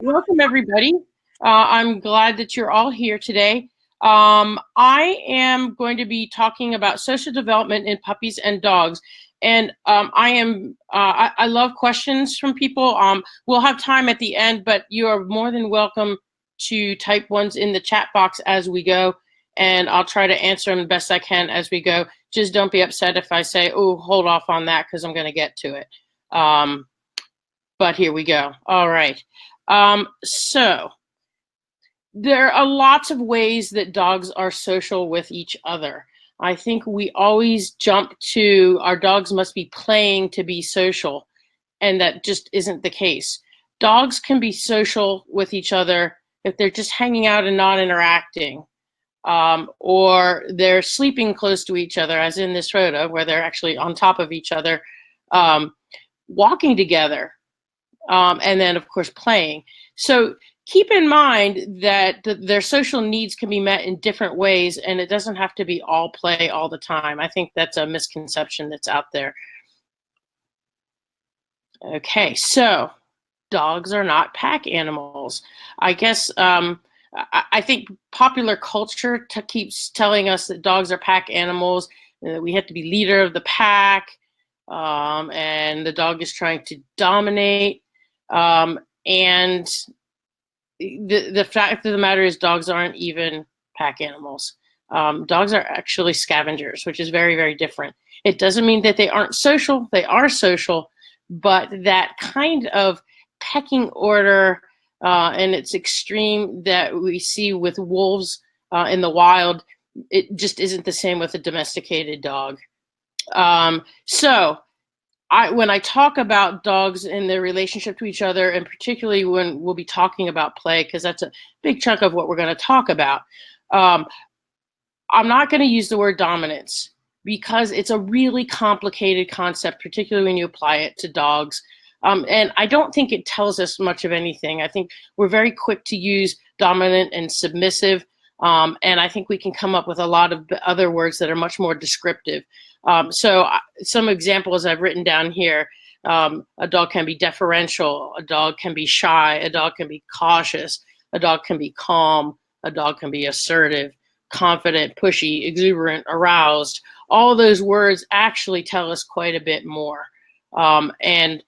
Welcome, everybody. I'm glad that you're all here today. I am going to be talking about social development in puppies and dogs. And I love questions from people. We'll have time at the end, but you are more than welcome to type ones in the chat box as we go. And I'll try to answer them the best I can as we go. Just don't be upset if I say, oh, hold off on that, because I'm going to get to it. But here we go. All right. So there are lots of ways that dogs are social with each other. I think we always jump to our dogs must be playing to be social, and that just isn't the case. Dogs can be social with each other if they're just hanging out and not interacting, or they're sleeping close to each other, as in this photo, where they're actually on top of each other, walking together. And then, of course, playing. So keep in mind that their social needs can be met in different ways, and it doesn't have to be all play all the time. I think that's a misconception that's out there. Okay, so dogs are not pack animals. I guess I think popular culture keeps telling us that dogs are pack animals, and that we have to be leader of the pack, and the dog is trying to dominate. And the fact of the matter is dogs aren't even pack animals. Dogs are actually scavengers, which is very, very different. It doesn't mean that they aren't social. They are social, but that kind of pecking order and its extreme that we see with wolves in the wild, it just isn't the same with a domesticated dog. When I talk about dogs and their relationship to each other, and particularly when we'll be talking about play, because that's a big chunk of what we're going to talk about, I'm not going to use the word dominance because it's a really complicated concept, particularly when you apply it to dogs. And I don't think it tells us much of anything. I think we're very quick to use dominant and submissive. And I think we can come up with a lot of other words that are much more descriptive. So some examples I've written down here: a dog can be deferential, a dog can be shy, a dog can be cautious, a dog can be calm, a dog can be assertive, confident, pushy, exuberant, aroused. All those words actually tell us quite a bit more. And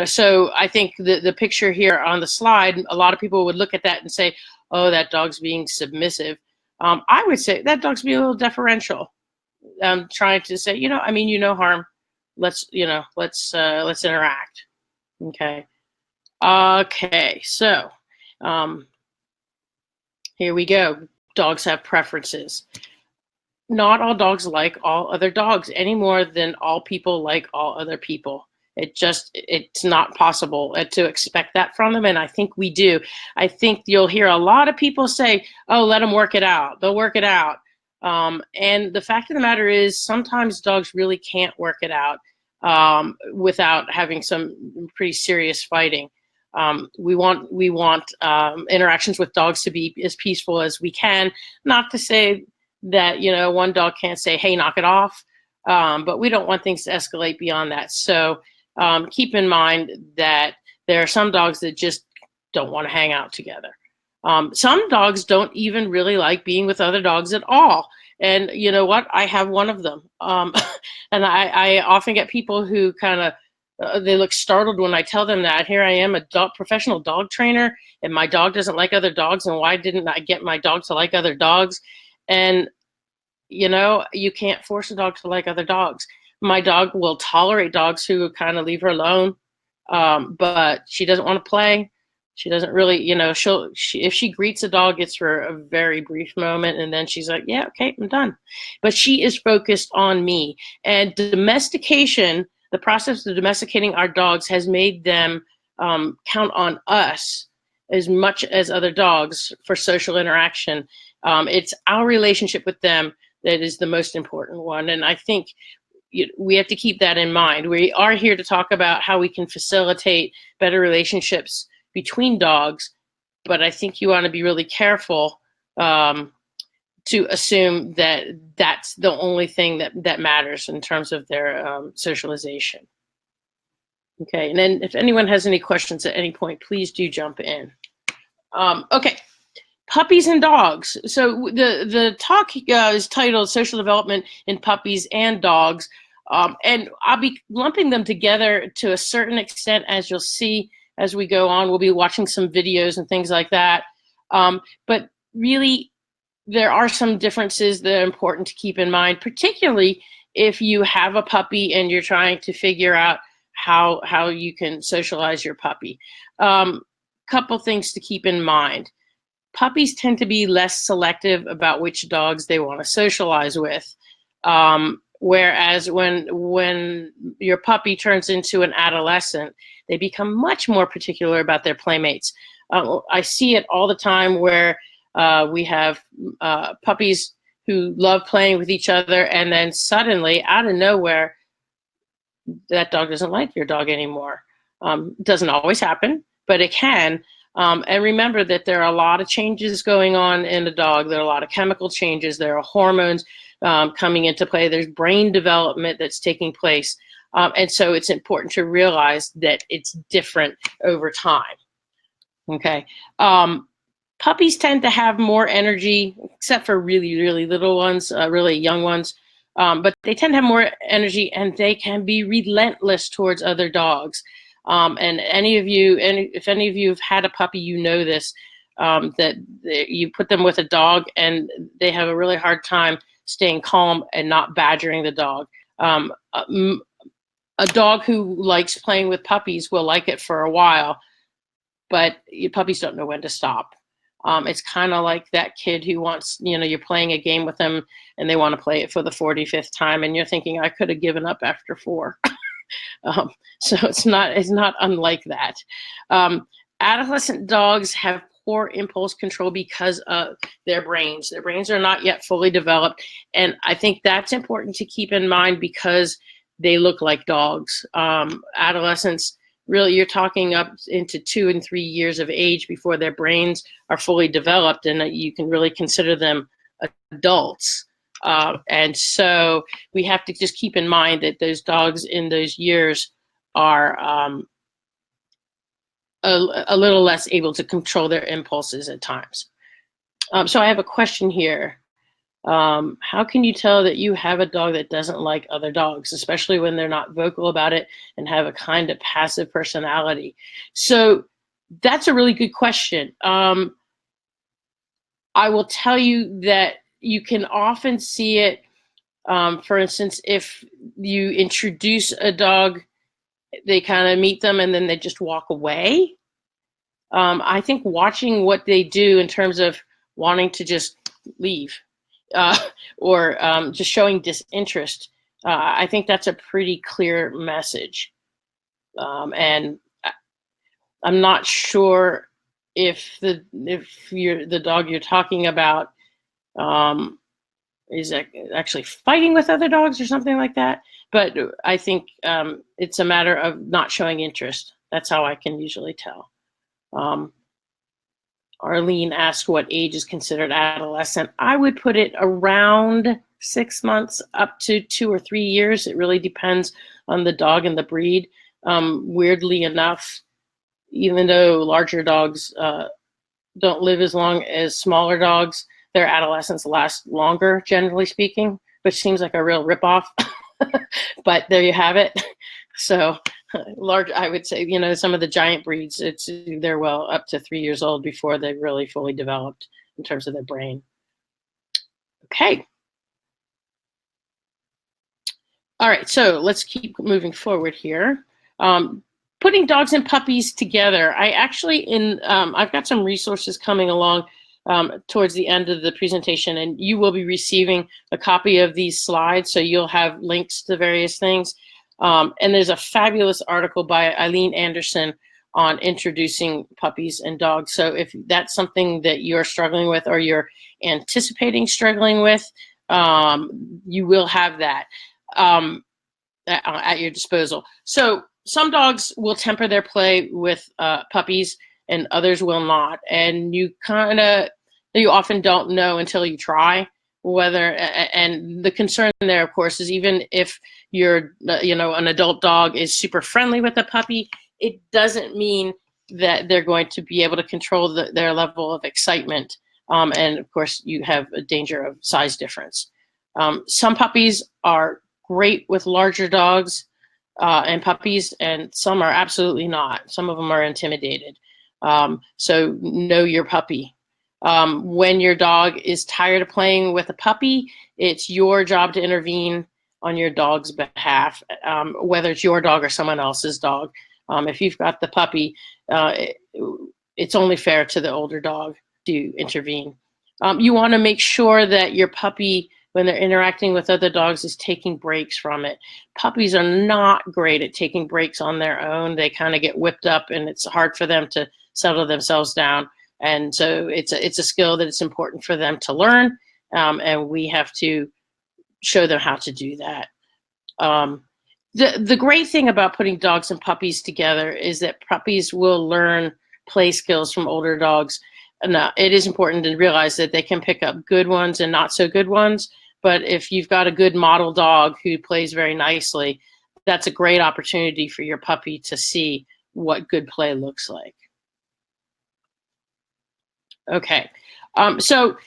so I think the picture here on the slide, a lot of people would look at that and say, oh, that dog's being submissive. I would say that dog's being a little deferential. Trying to say, I mean you no harm. Let's interact. Okay. Okay. So here we go. Dogs have preferences. Not all dogs like all other dogs any more than all people like all other people. It's not possible to expect that from them. And I think we do. I think you'll hear a lot of people say, oh, let them work it out. They'll work it out. And the fact of the matter is sometimes dogs really can't work it out without having some pretty serious fighting. We want interactions with dogs to be as peaceful as we can. Not to say that, one dog can't say, hey, knock it off. But we don't want things to escalate beyond that. So keep in mind that there are some dogs that just don't want to hang out together. Some dogs don't even really like being with other dogs at all. And you know what? I have one of them. And I often get people who kind of, they look startled when I tell them that. Here I am, a professional dog trainer, and my dog doesn't like other dogs. And why didn't I get my dog to like other dogs? And, you can't force a dog to like other dogs. My dog will tolerate dogs who kind of leave her alone, but she doesn't want to play. She doesn't really, if she greets a dog, it's for a very brief moment, and then she's like, yeah, okay, I'm done. But she is focused on me. And domestication, the process of domesticating our dogs, has made them count on us as much as other dogs for social interaction. It's our relationship with them that is the most important one. And I think we have to keep that in mind. We are here to talk about how we can facilitate better relationships between dogs, but I think you want to be really careful to assume that that's the only thing that matters in terms of their socialization. Okay, and then if anyone has any questions at any point, please do jump in. Okay, puppies and dogs. So the talk is titled Social Development in Puppies and Dogs. And I'll be lumping them together to a certain extent, as you'll see as we go on. We'll be watching some videos and things like that. But really, there are some differences that are important to keep in mind, particularly if you have a puppy and you're trying to figure out how you can socialize your puppy. Couple things to keep in mind. Puppies tend to be less selective about which dogs they want to socialize with. Whereas when your puppy turns into an adolescent, they become much more particular about their playmates. I see it all the time where we have puppies who love playing with each other, and then suddenly, out of nowhere, that dog doesn't like your dog anymore. It doesn't always happen, but it can. And remember that there are a lot of changes going on in the dog. There are a lot of chemical changes. There are hormones coming into play. There's brain development that's taking place. And so it's important to realize that it's different over time. Okay. Puppies tend to have more energy, except for really, really little ones, really young ones. But they tend to have more energy, and they can be relentless towards other dogs. And if any of you have had a puppy, you know this, that you put them with a dog and they have a really hard time staying calm and not badgering the dog. A dog who likes playing with puppies will like it for a while, but puppies don't know when to stop. It's kind of like that kid who wants, you're playing a game with them and they want to play it for the 45th time, and you're thinking, I could have given up after 4. So it's not unlike that. Adolescent dogs have poor impulse control because of their brains. Their brains are not yet fully developed, and I think that's important to keep in mind because they look like dogs. Adolescents, really, you're talking up into 2 and 3 years of age before their brains are fully developed, and you can really consider them adults. And so we have to just keep in mind that those dogs in those years are a little less able to control their impulses at times. So I have a question here. How can you tell that you have a dog that doesn't like other dogs, especially when they're not vocal about it and have a kind of passive personality? So that's a really good question. I will tell you that you can often see it. For instance, if you introduce a dog, they kind of meet them and then they just walk away. I think watching what they do in terms of wanting to just leave or just showing disinterest, I think that's a pretty clear message. And I'm not sure if the dog you're talking about is actually fighting with other dogs or something like that. But I think it's a matter of not showing interest. That's how I can usually tell. Arlene asked what age is considered adolescent. I would put it around 6 months up to 2 or 3 years. It really depends on the dog and the breed. Weirdly enough, even though larger dogs don't live as long as smaller dogs, their adolescents last longer, generally speaking, which seems like a real ripoff. But there you have it. So large, I would say, some of the giant breeds, they're well up to 3 years old before they're really fully developed in terms of their brain. Okay. All right, so let's keep moving forward here. Putting dogs and puppies together. I've got some resources coming along towards the end of the presentation, and you will be receiving a copy of these slides, so you'll have links to various things. And there's a fabulous article by Eileen Anderson on introducing puppies and dogs. So if that's something that you're struggling with or you're anticipating struggling with, you will have that at your disposal. So some dogs will temper their play with puppies and others will not. And you often don't know until you try whether, and the concern there, of course, is even if you're, an adult dog is super friendly with a puppy, it doesn't mean that they're going to be able to control their level of excitement. And of course, you have a danger of size difference. Some puppies are great with larger dogs and puppies, and some are absolutely not. Some of them are intimidated. So know your puppy. When your dog is tired of playing with a puppy, it's your job to intervene on your dog's behalf, whether it's your dog or someone else's dog. If you've got the puppy, it's only fair to the older dog to intervene. You want to make sure that your puppy, when they're interacting with other dogs, is taking breaks from it. Puppies are not great at taking breaks on their own. They kind of get whipped up, and it's hard for them to settle themselves down. And so it's a skill that it's important for them to learn, and we have to show them how to do that. The great thing about putting dogs and puppies together is that puppies will learn play skills from older dogs. And it is important to realize that they can pick up good ones and not so good ones. But if you've got a good model dog who plays very nicely, that's a great opportunity for your puppy to see what good play looks like. Okay, so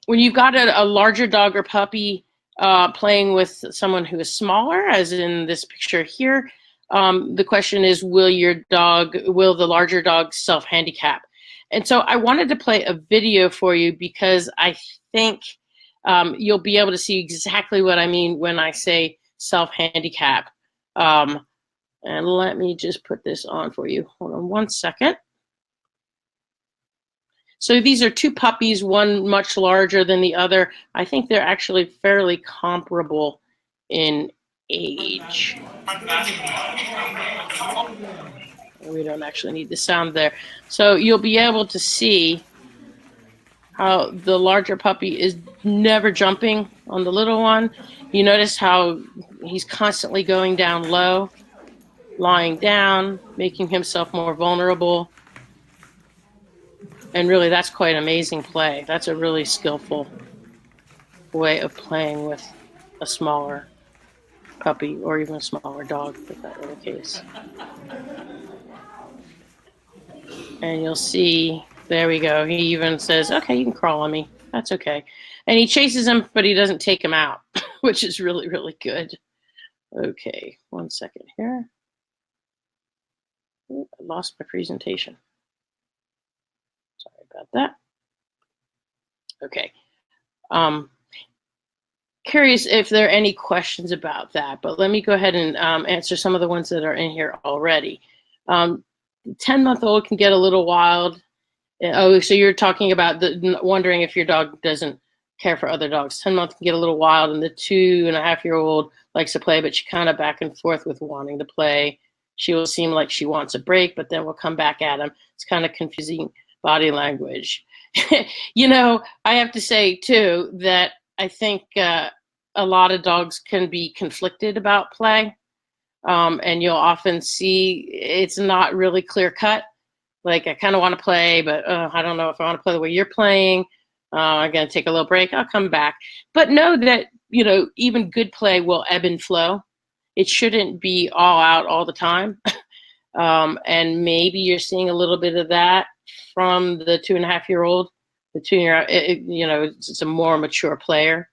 when you've got a larger dog or puppy playing with someone who is smaller, as in this picture here, the question is, will the larger dog self-handicap? And so I wanted to play a video for you because I think you'll be able to see exactly what I mean when I say self-handicap. And let me just put this on for you. Hold on one second. So these are two puppies, one much larger than the other. I think they're actually fairly comparable in age. We don't actually need the sound there. So you'll be able to see how the larger puppy is never jumping on the little one. You notice how he's constantly going down low, lying down, making himself more vulnerable. And really, that's quite amazing play. That's a really skillful way of playing with a smaller puppy or even a smaller dog, if that were the case. And you'll see, there we go. He even says, okay, you can crawl on me. That's okay. And he chases him, but he doesn't take him out, which is really, really good. Okay, one second here. Ooh, I lost my presentation. Sorry about that. Okay. Curious if there are any questions about that, but let me go ahead and answer some of the ones that are in here already. 10-month-old can get a little wild. Oh, so you're talking about wondering if your dog doesn't care for other dogs. 10-month can get a little wild, and the 2.5-year-old likes to play, but she kind of back and forth with wanting to play. She will seem like she wants a break, but then we'll come back at him. It's kind of confusing body language. You know, I have to say, too, that I think a lot of dogs can be conflicted about play. And you'll often see it's not really clear cut. Like, I kind of want to play, but I don't know if I want to play the way you're playing. I'm going to take a little break. I'll come back. But know that, you know, even good play will ebb and flow. It shouldn't be all out all the time. And maybe you're seeing a little bit of that from the 2.5-year-old. The 2-year, you know, it's a more mature player.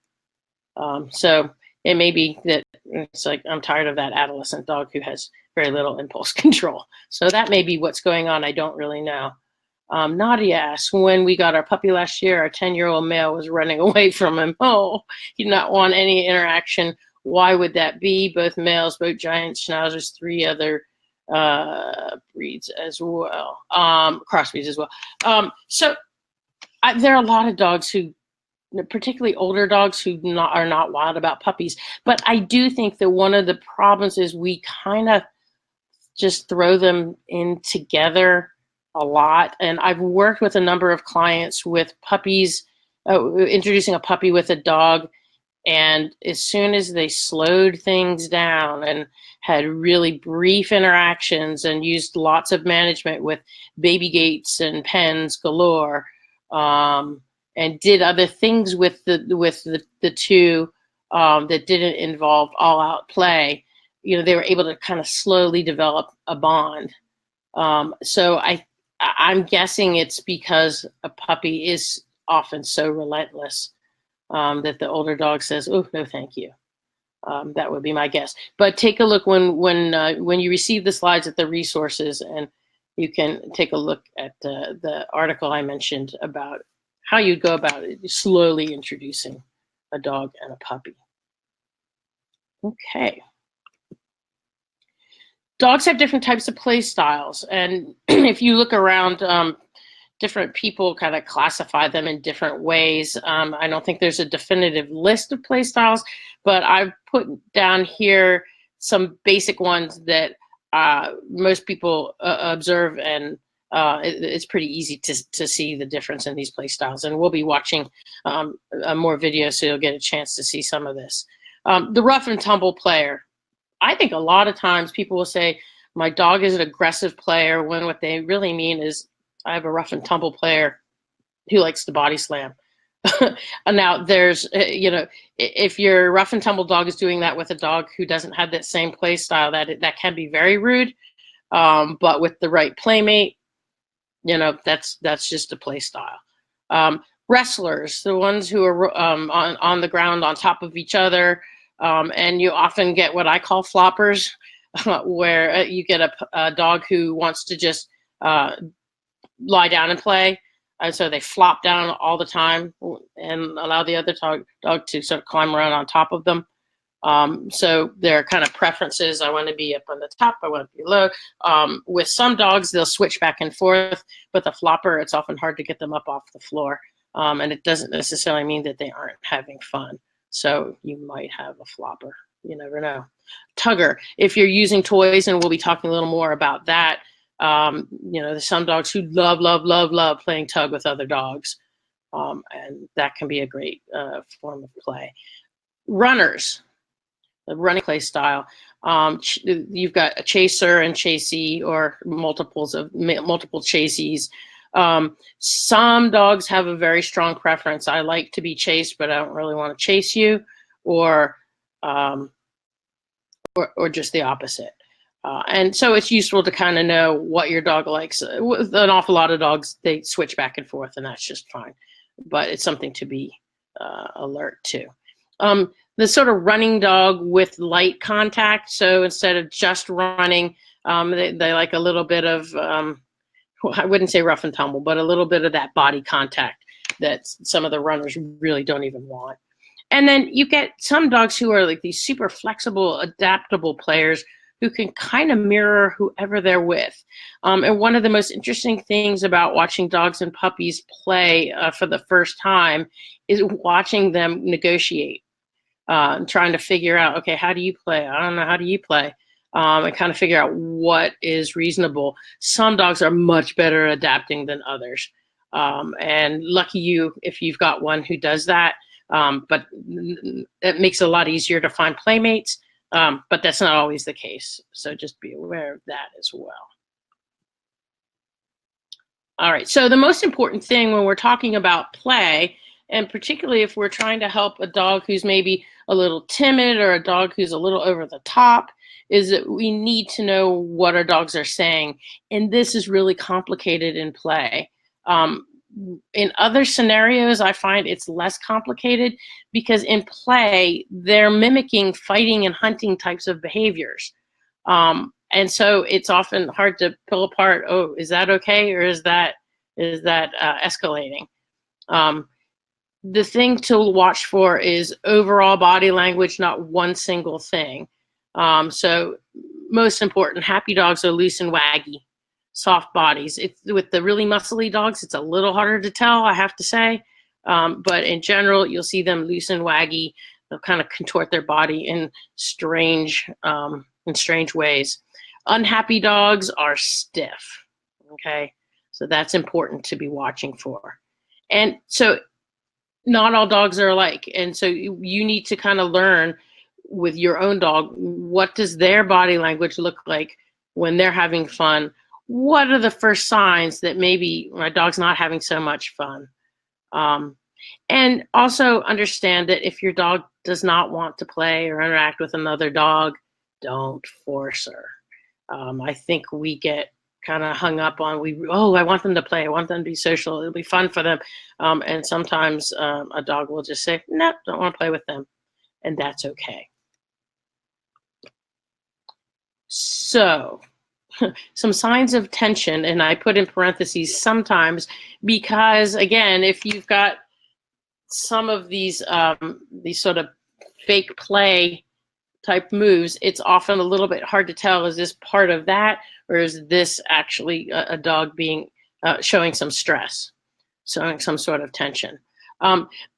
So it may be that it's like, I'm tired of that adolescent dog who has very little impulse control. So that may be what's going on. I don't really know. Nadia asks, when we got our puppy last year, our 10-year-old male was running away from him. Oh, he did not want any interaction. Why would that be? Both males, both giant schnauzers, 3 other breeds as well, crossbreeds as well. There are a lot of dogs who, particularly older dogs, who are not wild about puppies. But I do think that one of the problems is we kind of just throw them in together a lot. And I've worked with a number of clients with puppies, introducing a puppy with a dog. And as soon as they slowed things down and had really brief interactions and used lots of management with baby gates and pens galore, and did other things with the two that didn't involve all out play, you know, they were able to kind of slowly develop a bond. So I'm guessing it's because a puppy is often so relentless that the older dog says, "Oh, no, thank you." That would be my guess. But take a look when you receive the slides at the resources, and you can take a look at the article I mentioned about how you go about it, slowly introducing a dog and a puppy. Okay. Dogs have different types of play styles, and if you look around, different people kind of classify them in different ways. I don't think there's a definitive list of play styles, but I've put down here some basic ones that most people observe, and it's pretty easy to see the difference in these play styles. And we'll be watching more videos, so you'll get a chance to see some of this. The rough and tumble player. I think a lot of times people will say, my dog is an aggressive player, when what they really mean is, I have a rough and tumble player who likes to body slam. Now, there's, if your rough and tumble dog is doing that with a dog who doesn't have that same play style, that can be very rude. But with the right playmate, that's just a play style. Wrestlers, the ones who are on the ground on top of each other, and you often get what I call floppers, where you get a dog who wants to just lie down and play, and so they flop down all the time and allow the other dog to sort of climb around on top of them. So there are kind of preferences. I want to be up on the top, I want to be low. With some dogs, they'll switch back and forth, but the flopper, it's often hard to get them up off the floor, and it doesn't necessarily mean that they aren't having fun. So you might have a flopper. You never know. Tugger, if you're using toys, and we'll be talking a little more about that, there's some dogs who love playing tug with other dogs, and that can be a great form of play. Runners, the running play style. You've got a chaser and chasee, or multiple chasees. Some dogs have a very strong preference. I like to be chased, but I don't really want to chase you, or just the opposite. And so it's useful to kind of know what your dog likes. With an awful lot of dogs, they switch back and forth, and that's just fine. But it's something to be alert to. The sort of running dog with light contact. So instead of just running, they like a little bit of, I wouldn't say rough and tumble, but a little bit of that body contact that some of the runners really don't even want. And then you get some dogs who are like these super flexible, adaptable players who can kind of mirror whoever they're with. And one of the most interesting things about watching dogs and puppies play for the first time is watching them negotiate, trying to figure out, okay, how do you play? I don't know, how do you play? And kind of figure out what is reasonable. Some dogs are much better at adapting than others. And lucky you if you've got one who does that. But it makes it a lot easier to find playmates. But that's not always the case. So just be aware of that as well. All right. So the most important thing when we're talking about play, and particularly if we're trying to help a dog who's maybe a little timid or a dog who's a little over the top, is that we need to know what our dogs are saying. And this is really complicated in play. In other scenarios, I find it's less complicated, because in play, they're mimicking fighting and hunting types of behaviors. And so it's often hard to pull apart, oh, is that okay, or is that escalating? The thing to watch for is overall body language, not one single thing. So most important, happy dogs are loose and waggy, soft bodies. It's with the really muscly dogs, it's a little harder to tell, I have to say. But in general, you'll see them loose and waggy. They'll kind of contort their body in strange ways. Unhappy dogs are stiff. Okay, so that's important to be watching for. And so not all dogs are alike. And so you need to kind of learn with your own dog, what does their body language look like when they're having fun? What are the first signs that maybe my dog's not having so much fun? And also understand that if your dog does not want to play or interact with another dog, don't force her. I think we get kind of hung up on, I want them to play, I want them to be social, it'll be fun for them. And sometimes a dog will just say, no, don't want to play with them. And that's okay. So some signs of tension, and I put in parentheses sometimes, because again, if you've got some of these sort of fake play type moves, it's often a little bit hard to tell, is this part of that, or is this actually a dog being showing some stress, showing some sort of tension.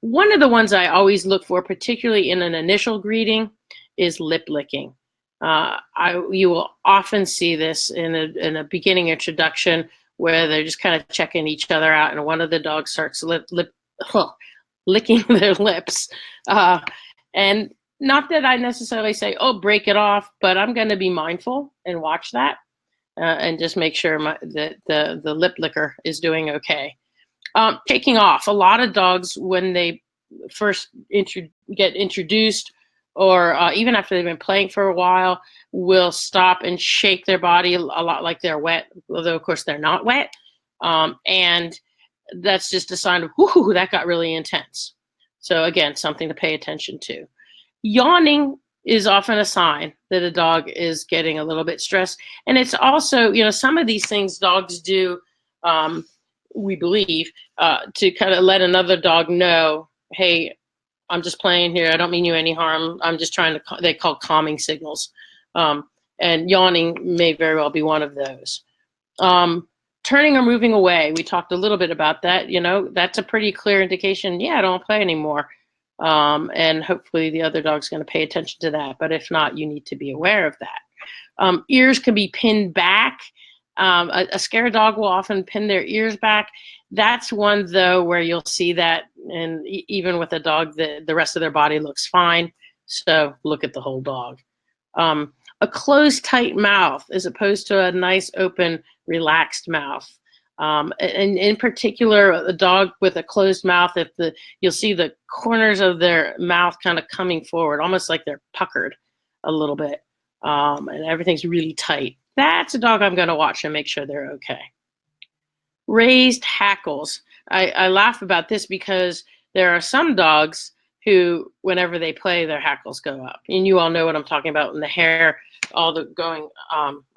One of the ones I always look for, particularly in an initial greeting, is lip licking. You will often see this in a beginning introduction, where they're just kind of checking each other out, and one of the dogs starts licking their lips. And not that I necessarily say, oh, break it off, but I'm going to be mindful and watch that and just make sure that the lip licker is doing okay. Taking off. A lot of dogs, when they first get introduced, or even after they've been playing for a while, will stop and shake their body a lot like they're wet, although of course they're not wet. And that's just a sign of, whoo, that got really intense. So again, something to pay attention to. Yawning is often a sign that a dog is getting a little bit stressed. And it's also, some of these things dogs do, we believe, to kind of let another dog know, hey, I'm just playing here. I don't mean you any harm. I'm just trying to, they call calming signals. And yawning may very well be one of those. Turning or moving away. We talked a little bit about that. That's a pretty clear indication. Yeah, I don't play anymore. And hopefully the other dog's going to pay attention to that. But if not, you need to be aware of that. Ears can be pinned back. A scared dog will often pin their ears back. That's one, though, where you'll see that, and even with a dog, the rest of their body looks fine. So look at the whole dog. A closed, tight mouth as opposed to a nice, open, relaxed mouth. And in particular, a dog with a closed mouth, you'll see the corners of their mouth kind of coming forward, almost like they're puckered a little bit, and everything's really tight. That's a dog I'm going to watch and make sure they're okay. Raised hackles. I laugh about this because there are some dogs who, whenever they play, their hackles go up. And you all know what I'm talking about, when the hair going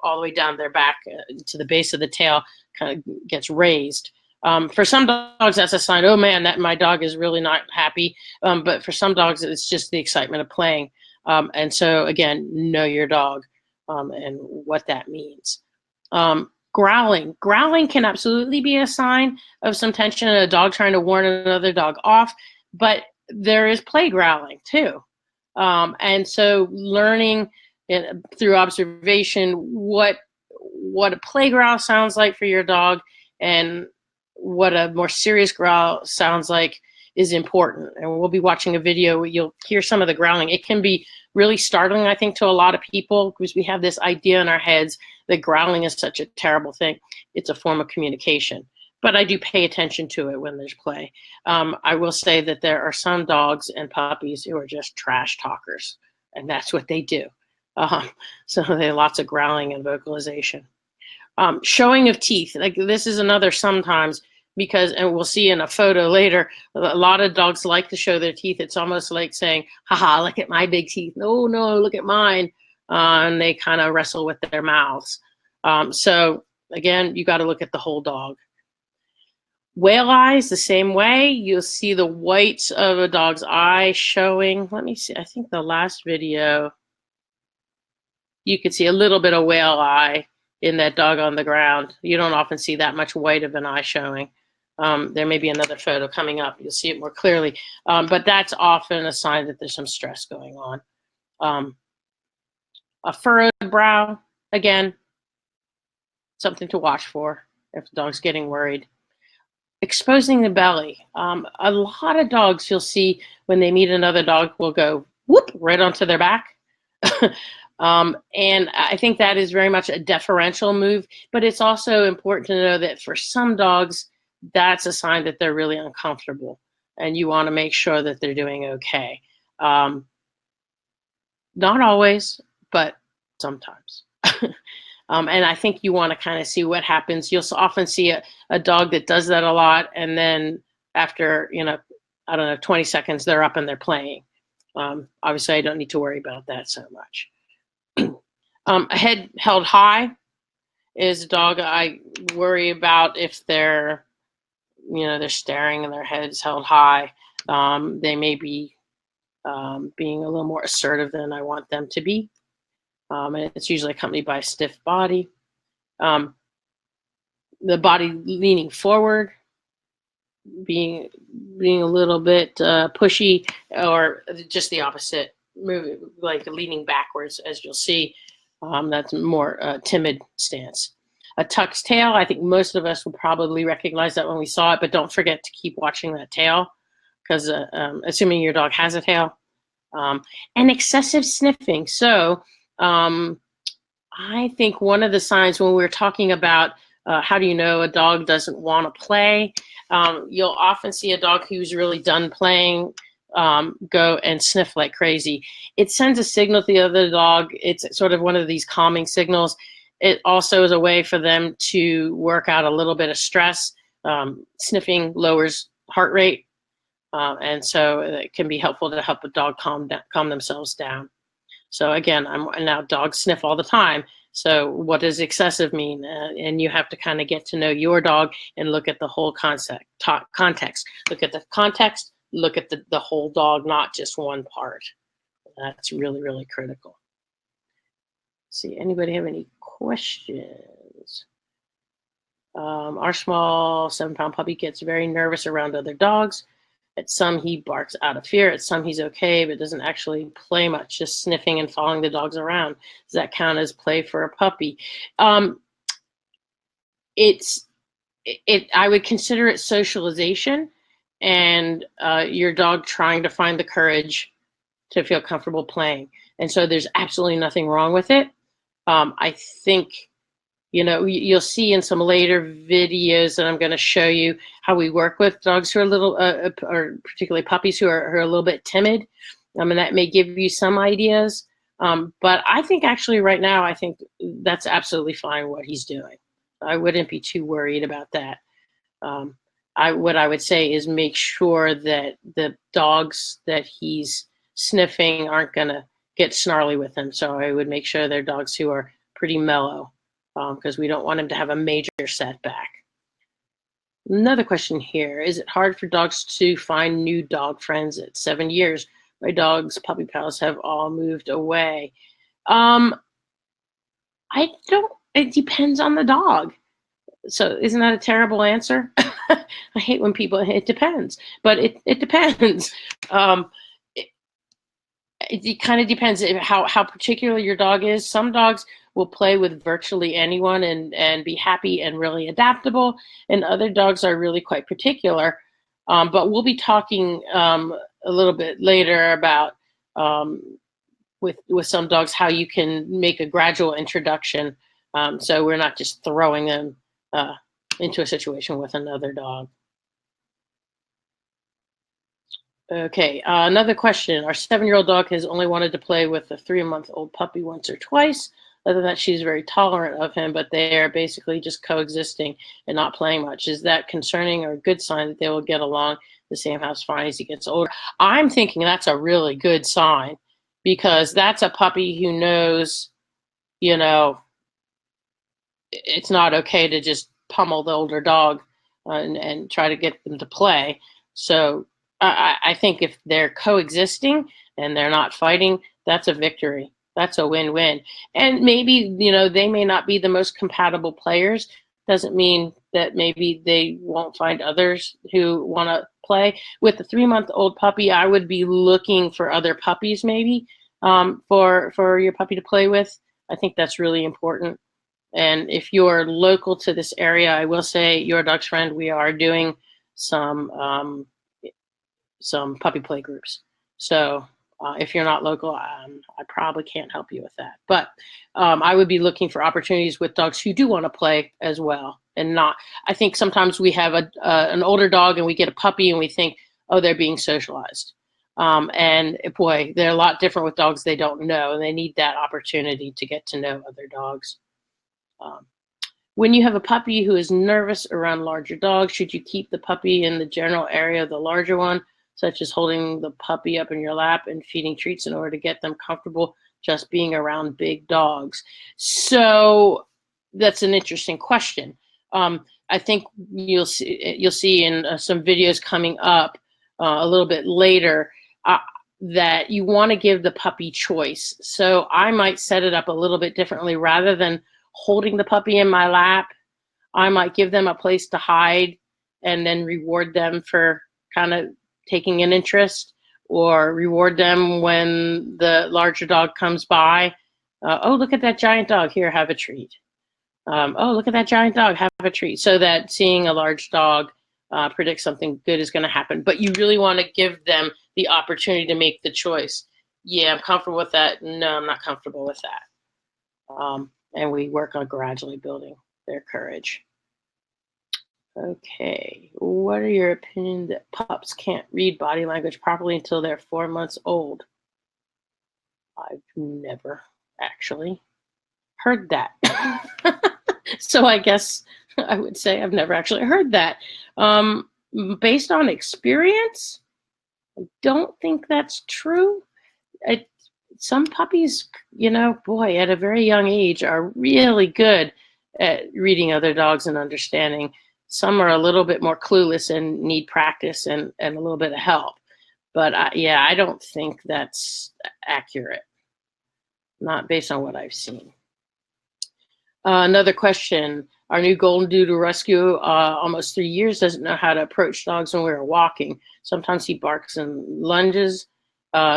all the way down their back to the base of the tail kind of gets raised. For some dogs, that's a sign, oh man, that my dog is really not happy. But for some dogs, it's just the excitement of playing. And so again, know your dog and what that means. Growling. Growling can absolutely be a sign of some tension and a dog trying to warn another dog off, but there is play growling too. And so learning through observation what a play growl sounds like for your dog and what a more serious growl sounds like is important. And we'll be watching a video where you'll hear some of the growling. It can be really startling, I think, to a lot of people, because we have this idea in our heads that growling is such a terrible thing. It's a form of communication. But I do pay attention to it when there's play. I will say that there are some dogs and puppies who are just trash talkers, and that's what they do. So there are lots of growling and vocalization. Showing of teeth. Like, this is another sometimes, because, and we'll see in a photo later, a lot of dogs like to show their teeth. It's almost like saying, haha, look at my big teeth. No, look at mine. And they kind of wrestle with their mouths. So again, you got to look at the whole dog. Whale eyes, the same way. You'll see the whites of a dog's eye showing. Let me see. I think the last video, you could see a little bit of whale eye in that dog on the ground. You don't often see that much white of an eye showing. There may be another photo coming up. You'll see it more clearly. But that's often a sign that there's some stress going on. A furrowed brow, again, something to watch for if the dog's getting worried. Exposing the belly. A lot of dogs you'll see when they meet another dog will go whoop right onto their back. And I think that is very much a deferential move, but it's also important to know that for some dogs, that's a sign that they're really uncomfortable, and you want to make sure that they're doing okay. Not always, but sometimes. And I think you want to kind of see what happens. You'll often see a dog that does that a lot, and then after, I don't know, 20 seconds, they're up and they're playing. Obviously, I don't need to worry about that so much. A head held high is a dog I worry about if they're staring and their head's held high. They may be being a little more assertive than I want them to be. And it's usually accompanied by a stiff body. The body leaning forward, being a little bit pushy, or just the opposite, moving like leaning backwards, as you'll see. That's more timid stance. A tucked tail, I think most of us will probably recognize that when we saw it, but don't forget to keep watching that tail, because assuming your dog has a tail. And excessive sniffing. So I think one of the signs when we're talking about how do you know a dog doesn't want to play, you'll often see a dog who's really done playing go and sniff like crazy. It sends a signal to the other dog. It's sort of one of these calming signals. It also is a way for them to work out a little bit of stress. Sniffing lowers heart rate, and so it can be helpful to help a dog calm themselves down. So again, now dogs sniff all the time. So what does excessive mean? And you have to kind of get to know your dog and look at the whole context. Look at the context, look at the whole dog, not just one part. That's really, really critical. See, anybody have any questions? Our small 7-pound puppy gets very nervous around other dogs. At some, he barks out of fear. At some, he's okay, but doesn't actually play much, just sniffing and following the dogs around. Does that count as play for a puppy? I would consider it socialization, and your dog trying to find the courage to feel comfortable playing. And so there's absolutely nothing wrong with it. I think, you'll see in some later videos that I'm going to show you how we work with dogs who are little, or particularly puppies who are a little bit timid. And that may give you some ideas. But I think actually right now, I think that's absolutely fine what he's doing. I wouldn't be too worried about that. What I would say is make sure that the dogs that he's sniffing aren't going to get snarly with him. So I would make sure they're dogs who are pretty mellow, because we don't want him to have a major setback. Another question here. Is it hard for dogs to find new dog friends at 7 years? My dog's puppy pals have all moved away. It depends on the dog. So isn't that a terrible answer? I hate when it depends, but it depends. It kind of depends how particular your dog is. Some dogs will play with virtually anyone and be happy and really adaptable, and other dogs are really quite particular. But we'll be talking a little bit later about with some dogs how you can make a gradual introduction, so we're not just throwing them into a situation with another dog. Okay, another question. Our 7-year-old dog has only wanted to play with a 3-month-old puppy once or twice. Other than that, she's very tolerant of him, but they are basically just coexisting and not playing much. Is that concerning or a good sign that they will get along the same house fine as he gets older? I'm thinking that's a really good sign, because that's a puppy who knows, it's not okay to just pummel the older dog and try to get them to play. So I think if they're coexisting and they're not fighting, that's a victory. That's a win-win. And maybe, they may not be the most compatible players. Doesn't mean that maybe they won't find others who want to play. With the 3-month-old puppy, I would be looking for other puppies maybe for your puppy to play with. I think that's really important. And if you're local to this area, I will say, Your Dog's Friend, we are doing some puppy play groups. So if you're not local, I probably can't help you with that. But I would be looking for opportunities with dogs who do want to play as well. And not, I think sometimes we have an older dog and we get a puppy and we think, oh, they're being socialized. And boy, they're a lot different with dogs they don't know, and they need that opportunity to get to know other dogs. Um, when you have a puppy who is nervous around larger dogs, should you keep the puppy in the general area of the larger one, such as holding the puppy up in your lap and feeding treats in order to get them comfortable just being around big dogs? So that's an interesting question. I think you'll see in some videos coming up a little bit later that you want to give the puppy choice. So I might set it up a little bit differently. Rather than holding the puppy in my lap, I might give them a place to hide and then reward them for kind of taking an interest, or reward them when the larger dog comes by. Oh, look at that giant dog. Here, have a treat. Oh, look at that giant dog. Have a treat. So that seeing a large dog predicts something good is going to happen. But you really want to give them the opportunity to make the choice. Yeah, I'm comfortable with that. No, I'm not comfortable with that. And we work on gradually building their courage. Okay, what are your opinions that pups can't read body language properly until they're 4 months old? I've never actually heard that. So I guess I would say I've never actually heard that. Based on experience, I don't think that's true. Some puppies, boy, at a very young age are really good at reading other dogs and understanding. Some are a little bit more clueless and need practice and a little bit of help. But yeah, I don't think that's accurate, not based on what I've seen. Another question. Our new golden doodle rescue, almost 3 years, doesn't know how to approach dogs when we're walking. Sometimes he barks and lunges.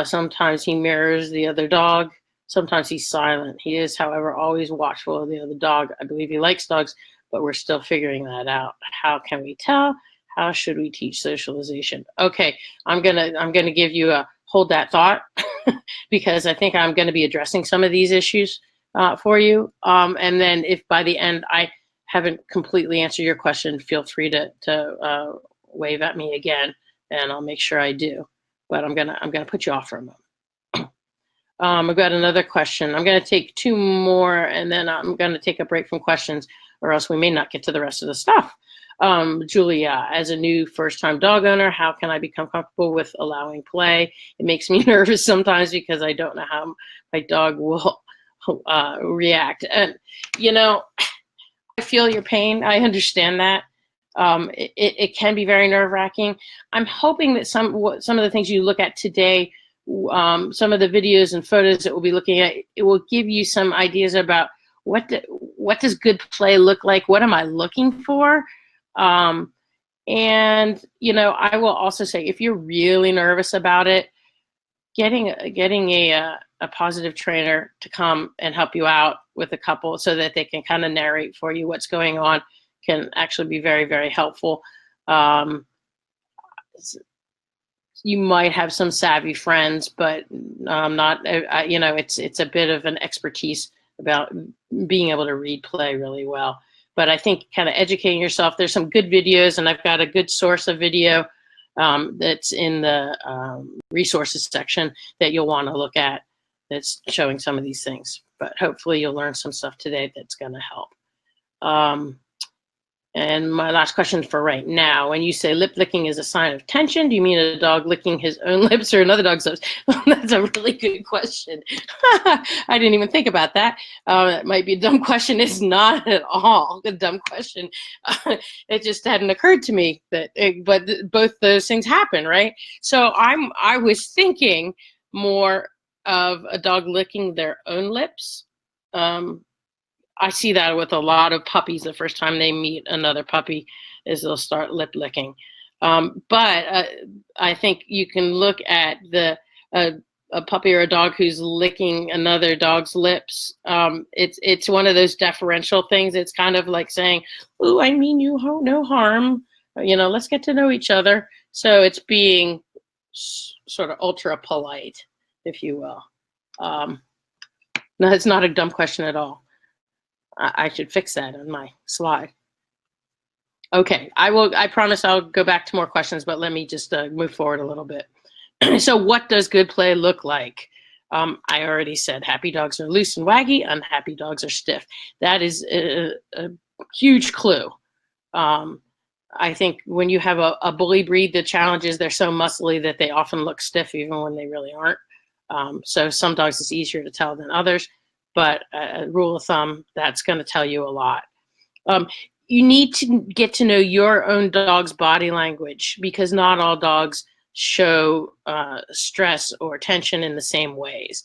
Sometimes he mirrors the other dog. Sometimes he's silent. He is, however, always watchful of the other dog. I believe he likes dogs, but we're still figuring that out. How can we tell? How should we teach socialization? Okay, I'm gonna give you a hold that thought because I think I'm going to be addressing some of these issues for you. And then if by the end I haven't completely answered your question, feel free to wave at me again, and I'll make sure I do. But I'm gonna put you off for a moment. I've got another question. I'm gonna take 2 more, and then I'm gonna take a break from questions, or else we may not get to the rest of the stuff. Julia, as a new first-time dog owner, how can I become comfortable with allowing play? It makes me nervous sometimes because I don't know how my dog will react. And I feel your pain. I understand that. It can be very nerve-wracking. I'm hoping that some of the things you look at today, some of the videos and photos that we'll be looking at, it will give you some ideas about what does good play look like? What am I looking for? And I will also say, if you're really nervous about it, getting a positive trainer to come and help you out with a couple so that they can kind of narrate for you what's going on can actually be very, very helpful. You might have some savvy friends, but not, it's a bit of an expertise about being able to read play really well. But I think kind of educating yourself, there's some good videos, and I've got a good source of video that's in the resources section that you'll want to look at that's showing some of these things. But hopefully you'll learn some stuff today that's going to help. And my last question for right now, when you say lip licking is a sign of tension, do you mean a dog licking his own lips or another dog's lips? That's a really good question. I didn't even think about that. That might be a dumb question. It's not at all a dumb question. It just hadn't occurred to me but both those things happen, right? So I was thinking more of a dog licking their own lips. I see that with a lot of puppies. The first time they meet another puppy is they'll start lip licking. But I think you can look at a puppy or a dog who's licking another dog's lips. It's one of those deferential things. It's kind of like saying, "Ooh, I mean you no harm. Let's get to know each other." So it's being sort of ultra polite, if you will. No, it's not a dumb question at all. I should fix that on my slide. Okay, I promise I'll go back to more questions, but let me just move forward a little bit. So what does good play look like? I already said happy dogs are loose and waggy, unhappy dogs are stiff. That is a huge clue. I think when you have a bully breed, the challenge is they're so muscly that they often look stiff even when they really aren't. So some dogs it's easier to tell than others, but rule of thumb, that's going to tell you a lot. You need to get to know your own dog's body language, because not all dogs show stress or tension in the same ways.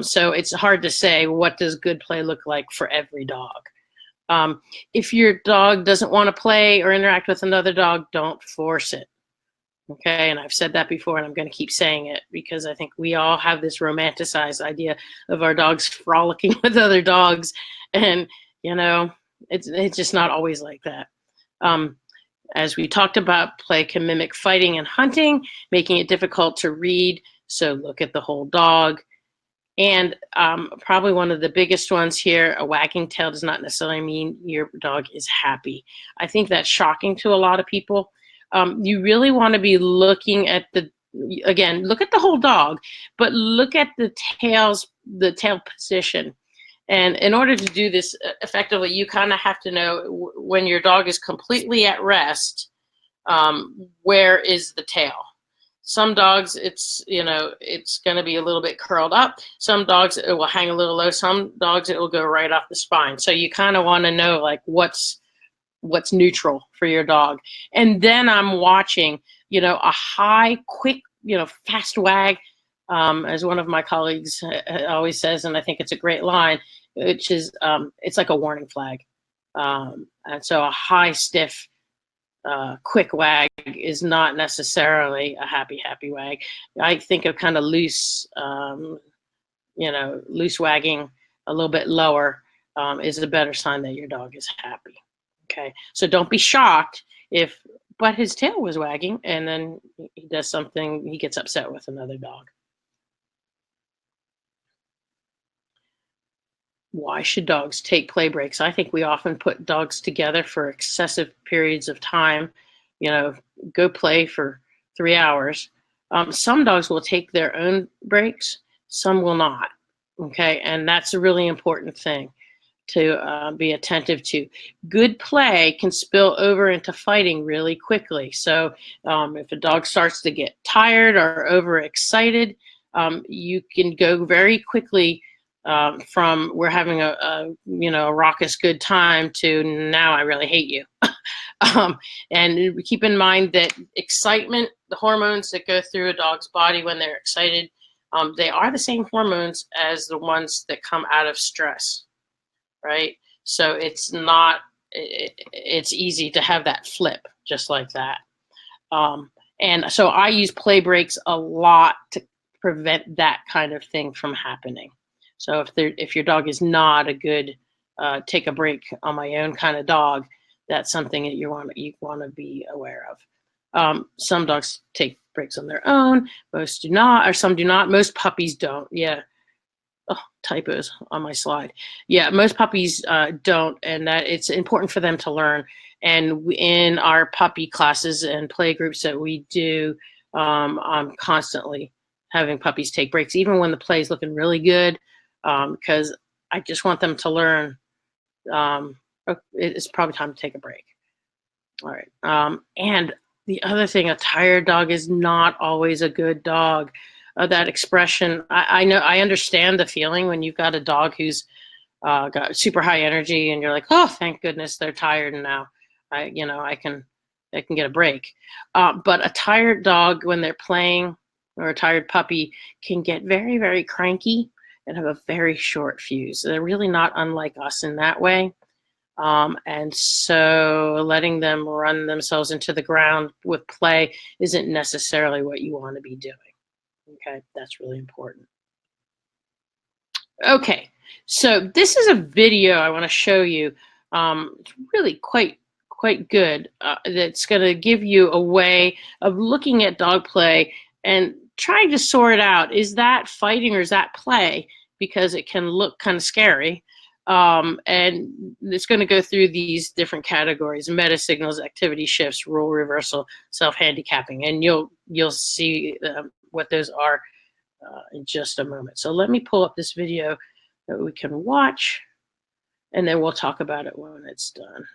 So it's hard to say what does good play look like for every dog. If your dog doesn't want to play or interact with another dog, don't force it. Okay, and I've said that before, and I'm going to keep saying it because I think we all have this romanticized idea of our dogs frolicking with other dogs, and you know, it's just not always like that. As we talked about, play can mimic fighting and hunting, making it difficult to read. So look at the whole dog. And probably one of the biggest ones here, a wagging tail does not necessarily mean your dog is happy. I think that's shocking to a lot of people. You really want to be looking at again, look at the whole dog, but look at the tail position. And in order to do this effectively, you kind of have to know when your dog is completely at rest, where is the tail? Some dogs, it's going to be a little bit curled up. Some dogs, it will hang a little low. Some dogs, it will go right off the spine. So you kind of want to know like what's neutral for your dog. And then I'm watching, a high, quick, fast wag, as one of my colleagues always says, and I think it's a great line, which is, it's like a warning flag. And so a high, stiff, quick wag is not necessarily a happy wag. I think of kind of loose, loose wagging a little bit lower is a better sign that your dog is happy. Okay, so don't be shocked but his tail was wagging and then he does something, he gets upset with another dog. Why should dogs take play breaks? I think we often put dogs together for excessive periods of time. Go play for 3 hours. Some dogs will take their own breaks, some will not. Okay, and that's a really important thing to be attentive to. Good play can spill over into fighting really quickly. So if a dog starts to get tired or overexcited, you can go very quickly from we're having a raucous good time to now I really hate you. And keep in mind that excitement, the hormones that go through a dog's body when they're excited, they are the same hormones as the ones that come out of stress, right? So it's easy to have that flip just like that. And so I use play breaks a lot to prevent that kind of thing from happening. So if your dog is not a good take a break on my own kind of dog, that's something that you want to be aware of. Some dogs take breaks on their own. Most do not, or some do not. Most puppies don't. Yeah. Oh, typos on my slide. Yeah, most puppies don't, and that it's important for them to learn. And in our puppy classes and play groups that we do, I'm constantly having puppies take breaks, even when the play is looking really good, because I just want them to learn it's probably time to take a break. All right. And the other thing, a tired dog is not always a good dog. That expression, I know, I understand the feeling when you've got a dog who's got super high energy and you're like, oh, thank goodness they're tired and now I can get a break. But a tired dog when they're playing, or a tired puppy, can get very, very cranky and have a very short fuse. They're really not unlike us in that way. And so letting them run themselves into the ground with play isn't necessarily what you want to be doing. Okay, that's really important. Okay, so this is a video I want to show you. It's really quite good. That's going to give you a way of looking at dog play and trying to sort out, is that fighting or is that play? Because it can look kind of scary. And it's going to go through these different categories: meta signals, activity shifts, rule reversal, self-handicapping, and you'll see what those are in just a moment. So let me pull up this video that we can watch, and then we'll talk about it when it's done.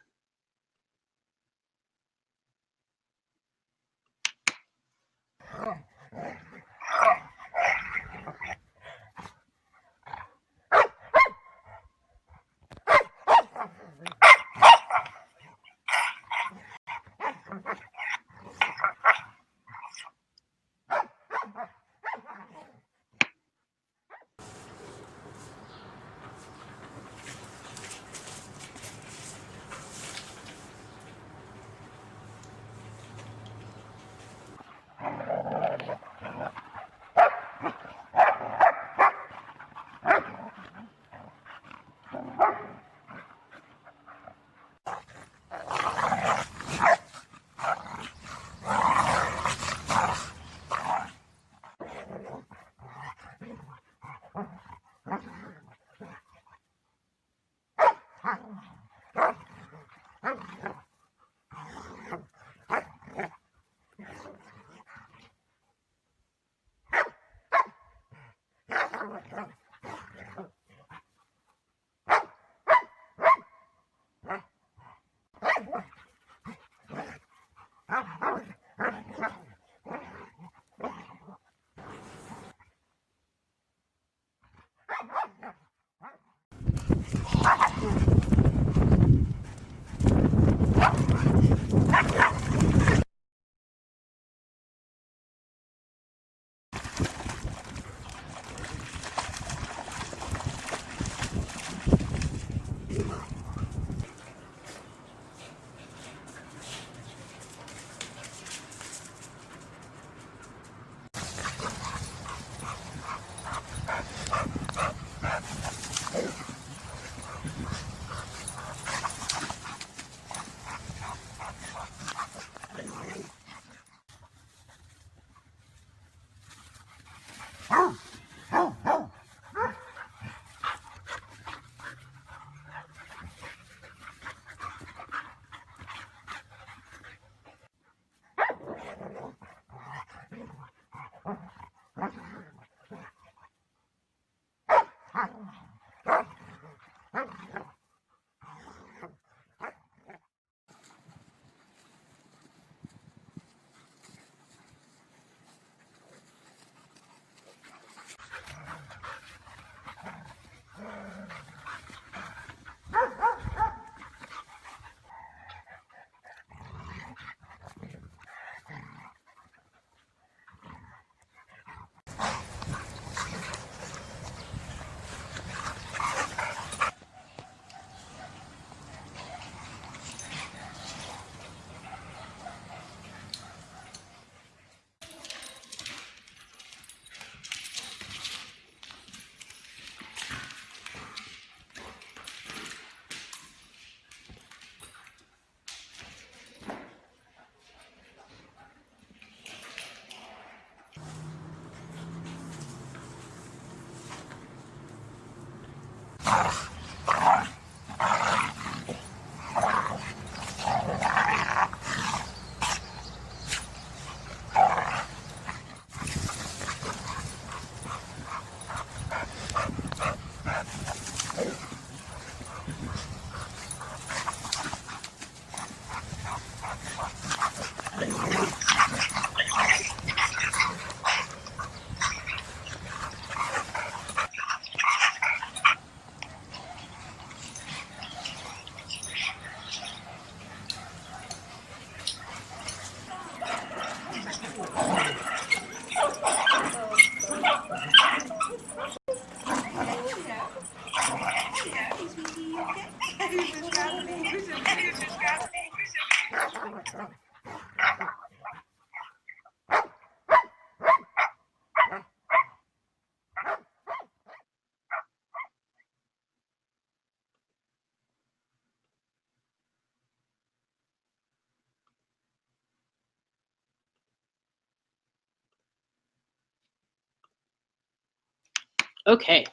Okay.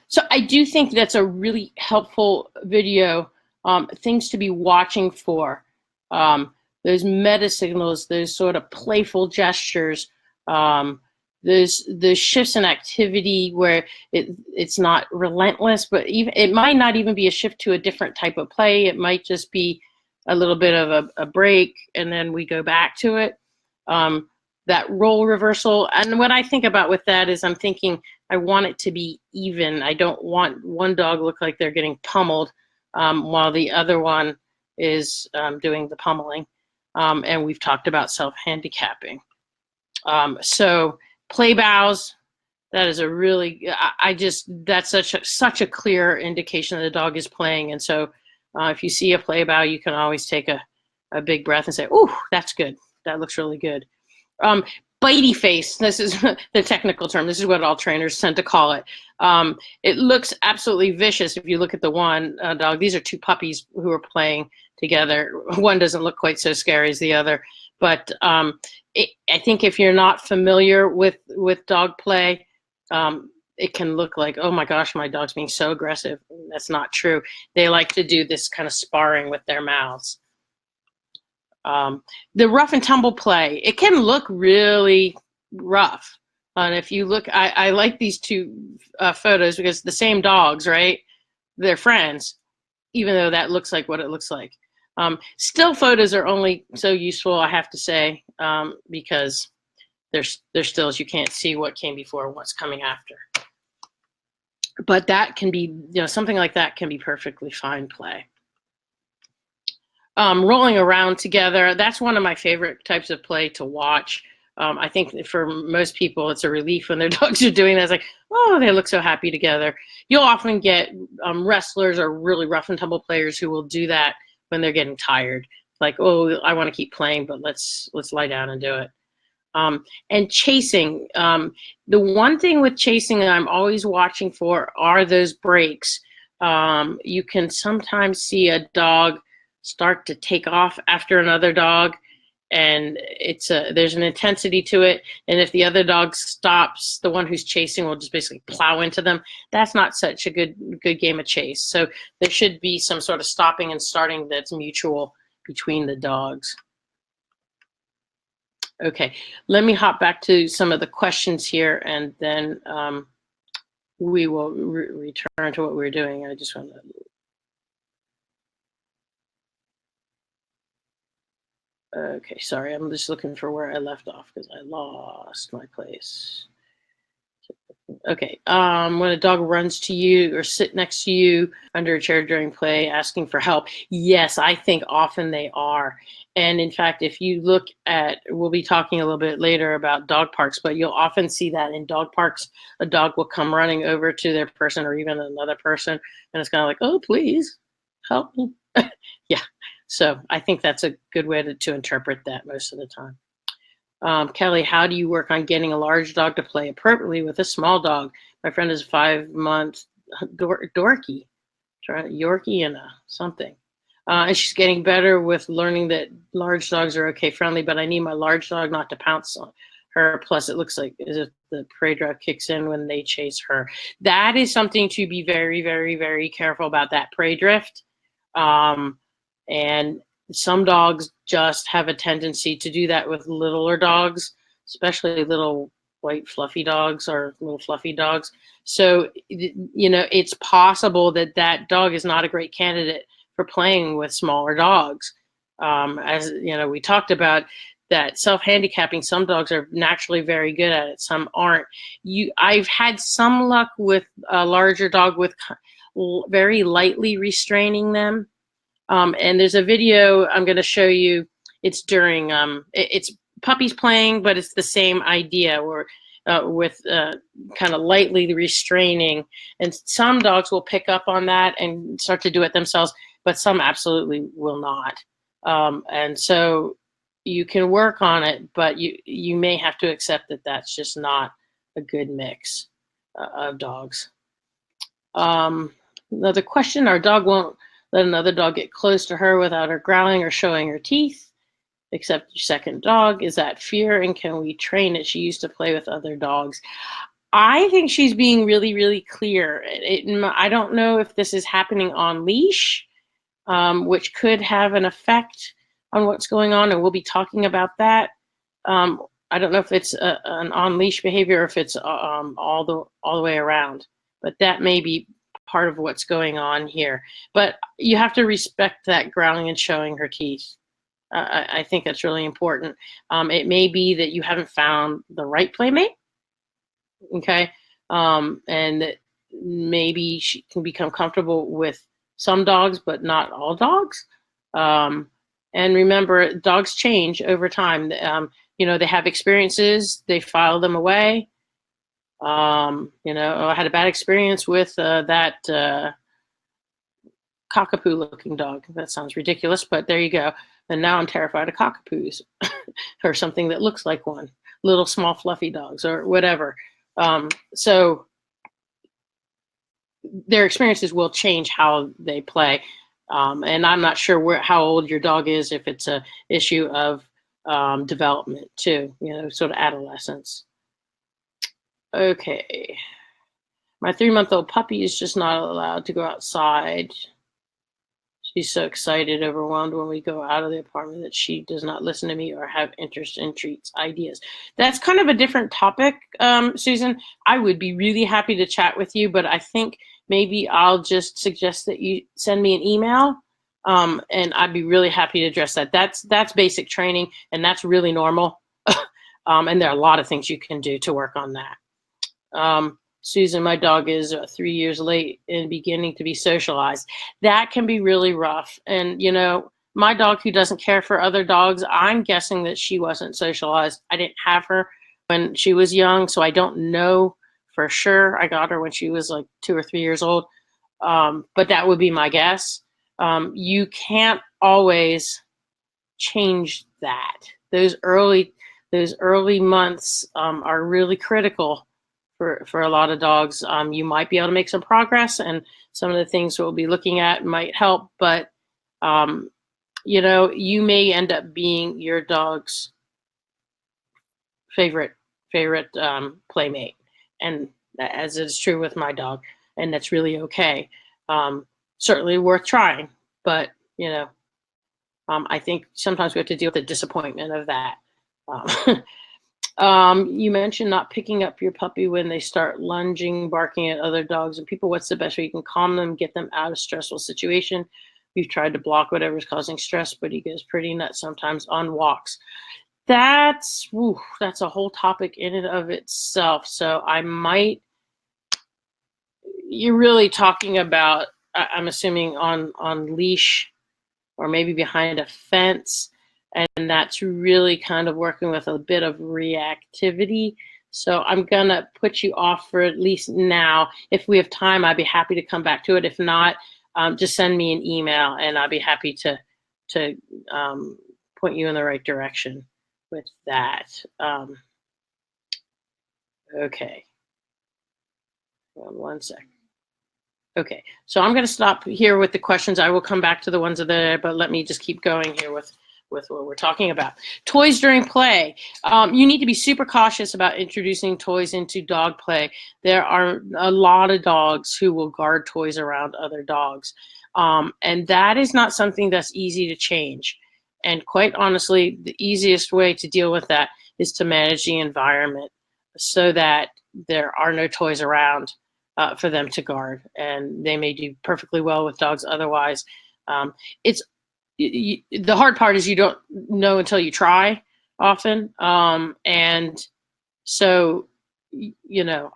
So I do think that's a really helpful video. Things to be watching for. Those meta signals, those sort of playful gestures, There's shifts in activity where it's not relentless, but even it might not even be a shift to a different type of play. It might just be a little bit of a break, and then we go back to it. That role reversal, and what I think about with that is I'm thinking I want it to be even. I don't want one dog look like they're getting pummeled while the other one is doing the pummeling. And we've talked about self-handicapping. So play bows, that is a really, that's such a clear indication that the dog is playing. And so if you see a play bow, you can always take a big breath and say, "Ooh, that's good. That looks really good." Bitey face, this is the technical term. This is what all trainers tend to call it. It looks absolutely vicious if you look at the one dog. These are two puppies who are playing together. One doesn't look quite so scary as the other. But I think if you're not familiar with dog play, it can look like, oh my gosh, my dog's being so aggressive. That's not true. They like to do this kind of sparring with their mouths. The rough and tumble play, it can look really rough. And if you look, I like these two photos because the same dogs, right? They're friends, even though that looks like what it looks like. Still photos are only so useful, I have to say, because they're stills. You can't see what came before and what's coming after. But that can be, something like that can be perfectly fine play. Rolling around together, that's one of my favorite types of play to watch. I think for most people, it's a relief when their dogs are doing that. It's like, oh, they look so happy together. You'll often get wrestlers or really rough and tumble players who will do that when they're getting tired. Like, oh, I want to keep playing, but let's lie down and do it. And chasing. The one thing with chasing that I'm always watching for are those breaks. You can sometimes see a dog start to take off after another dog, and there's an intensity to it. And if the other dog stops, the one who's chasing will just basically plow into them. That's not such a good game of chase. So there should be some sort of stopping and starting that's mutual between the dogs. Okay, let me hop back to some of the questions here, and then we will return to what we're doing. I just want to. Okay, sorry, I'm just looking for where I left off because I lost my place. Okay, when a dog runs to you or sit next to you under a chair during play asking for help, yes, I think often they are. And in fact, if you look at, we'll be talking a little bit later about dog parks, but you'll often see that in dog parks, a dog will come running over to their person or even another person, and it's kind of like, oh, please help me. Yeah. So I think that's a good way to interpret that most of the time. Kelly, how do you work on getting a large dog to play appropriately with a small dog? My friend is a 5-month Yorkie and something. And she's getting better with learning that large dogs are okay friendly, but I need my large dog not to pounce on her. Plus, it looks like as if the prey drive kicks in when they chase her. That is something to be very, very, very careful about, that prey drift. And some dogs just have a tendency to do that with littler dogs, especially little white fluffy dogs or little fluffy dogs. So, it's possible that that dog is not a great candidate for playing with smaller dogs. As we talked about that self-handicapping, some dogs are naturally very good at it, some aren't. I've had some luck with a larger dog with very lightly restraining them. And there's a video I'm going to show you. It's during, it's puppies playing, but it's the same idea where with kind of lightly restraining. And some dogs will pick up on that and start to do it themselves, but some absolutely will not. And so you can work on it, but you may have to accept that that's just not a good mix of dogs. Another question, our dog won't let another dog get close to her without her growling or showing her teeth, except your second dog. Is that fear, and can we train it? She used to play with other dogs. I think she's being really, really clear. I don't know if this is happening on leash, which could have an effect on what's going on, and we'll be talking about that. I don't know if it's an on-leash behavior or if it's all the way around, but that may be part of what's going on here. But you have to respect that growling and showing her teeth. I think that's really important. It may be that you haven't found the right playmate, okay? And that maybe she can become comfortable with some dogs, but not all dogs. And remember, dogs change over time. They have experiences, they file them away. I had a bad experience with that cockapoo looking dog. That sounds ridiculous, but there you go. And now I'm terrified of cockapoos or something that looks like one, little small fluffy dogs or whatever. So their experiences will change how they play. And I'm not sure how old your dog is, if it's a issue of development too, sort of adolescence. Okay. My 3-month-old puppy is just not allowed to go outside. She's so excited, overwhelmed when we go out of the apartment that she does not listen to me or have interest in treats, ideas. That's kind of a different topic, Susan. I would be really happy to chat with you, but I think maybe I'll just suggest that you send me an email, and I'd be really happy to address that. That's basic training, and that's really normal. And there are a lot of things you can do to work on that. Susan, my dog is 3 years late in beginning to be socialized. That can be really rough. And, my dog, who doesn't care for other dogs, I'm guessing that she wasn't socialized. I didn't have her when she was young, so I don't know for sure. I got her when she was like 2 or 3 years old. But that would be my guess. You can't always change that. Those early months are really critical for a lot of dogs. You might be able to make some progress, and some of the things we'll be looking at might help, but you may end up being your dog's favorite playmate, and as is true with my dog, and that's really okay. Certainly worth trying, but I think sometimes we have to deal with the disappointment of that. You mentioned not picking up your puppy when they start lunging, barking at other dogs and people. What's the best way you can calm them, get them out of stressful situation? We've tried to block whatever's causing stress, but he goes pretty nuts sometimes on walks. That's a whole topic in and of itself. So you're really talking about, I'm assuming on leash or maybe behind a fence. And that's really kind of working with a bit of reactivity. So I'm going to put you off for at least now. If we have time, I'd be happy to come back to it. If not, just send me an email and I'll be happy to point you in the right direction with that. Okay. One sec. Okay, so I'm going to stop here with the questions. I will come back to the ones there, but let me just keep going here with what we're talking about. Toys during play. You need to be super cautious about introducing toys into dog play. There are a lot of dogs who will guard toys around other dogs. And that is not something that's easy to change. And quite honestly, the easiest way to deal with that is to manage the environment so that there are no toys around for them to guard. And they may do perfectly well with dogs otherwise. The hard part is you don't know until you try often. And so,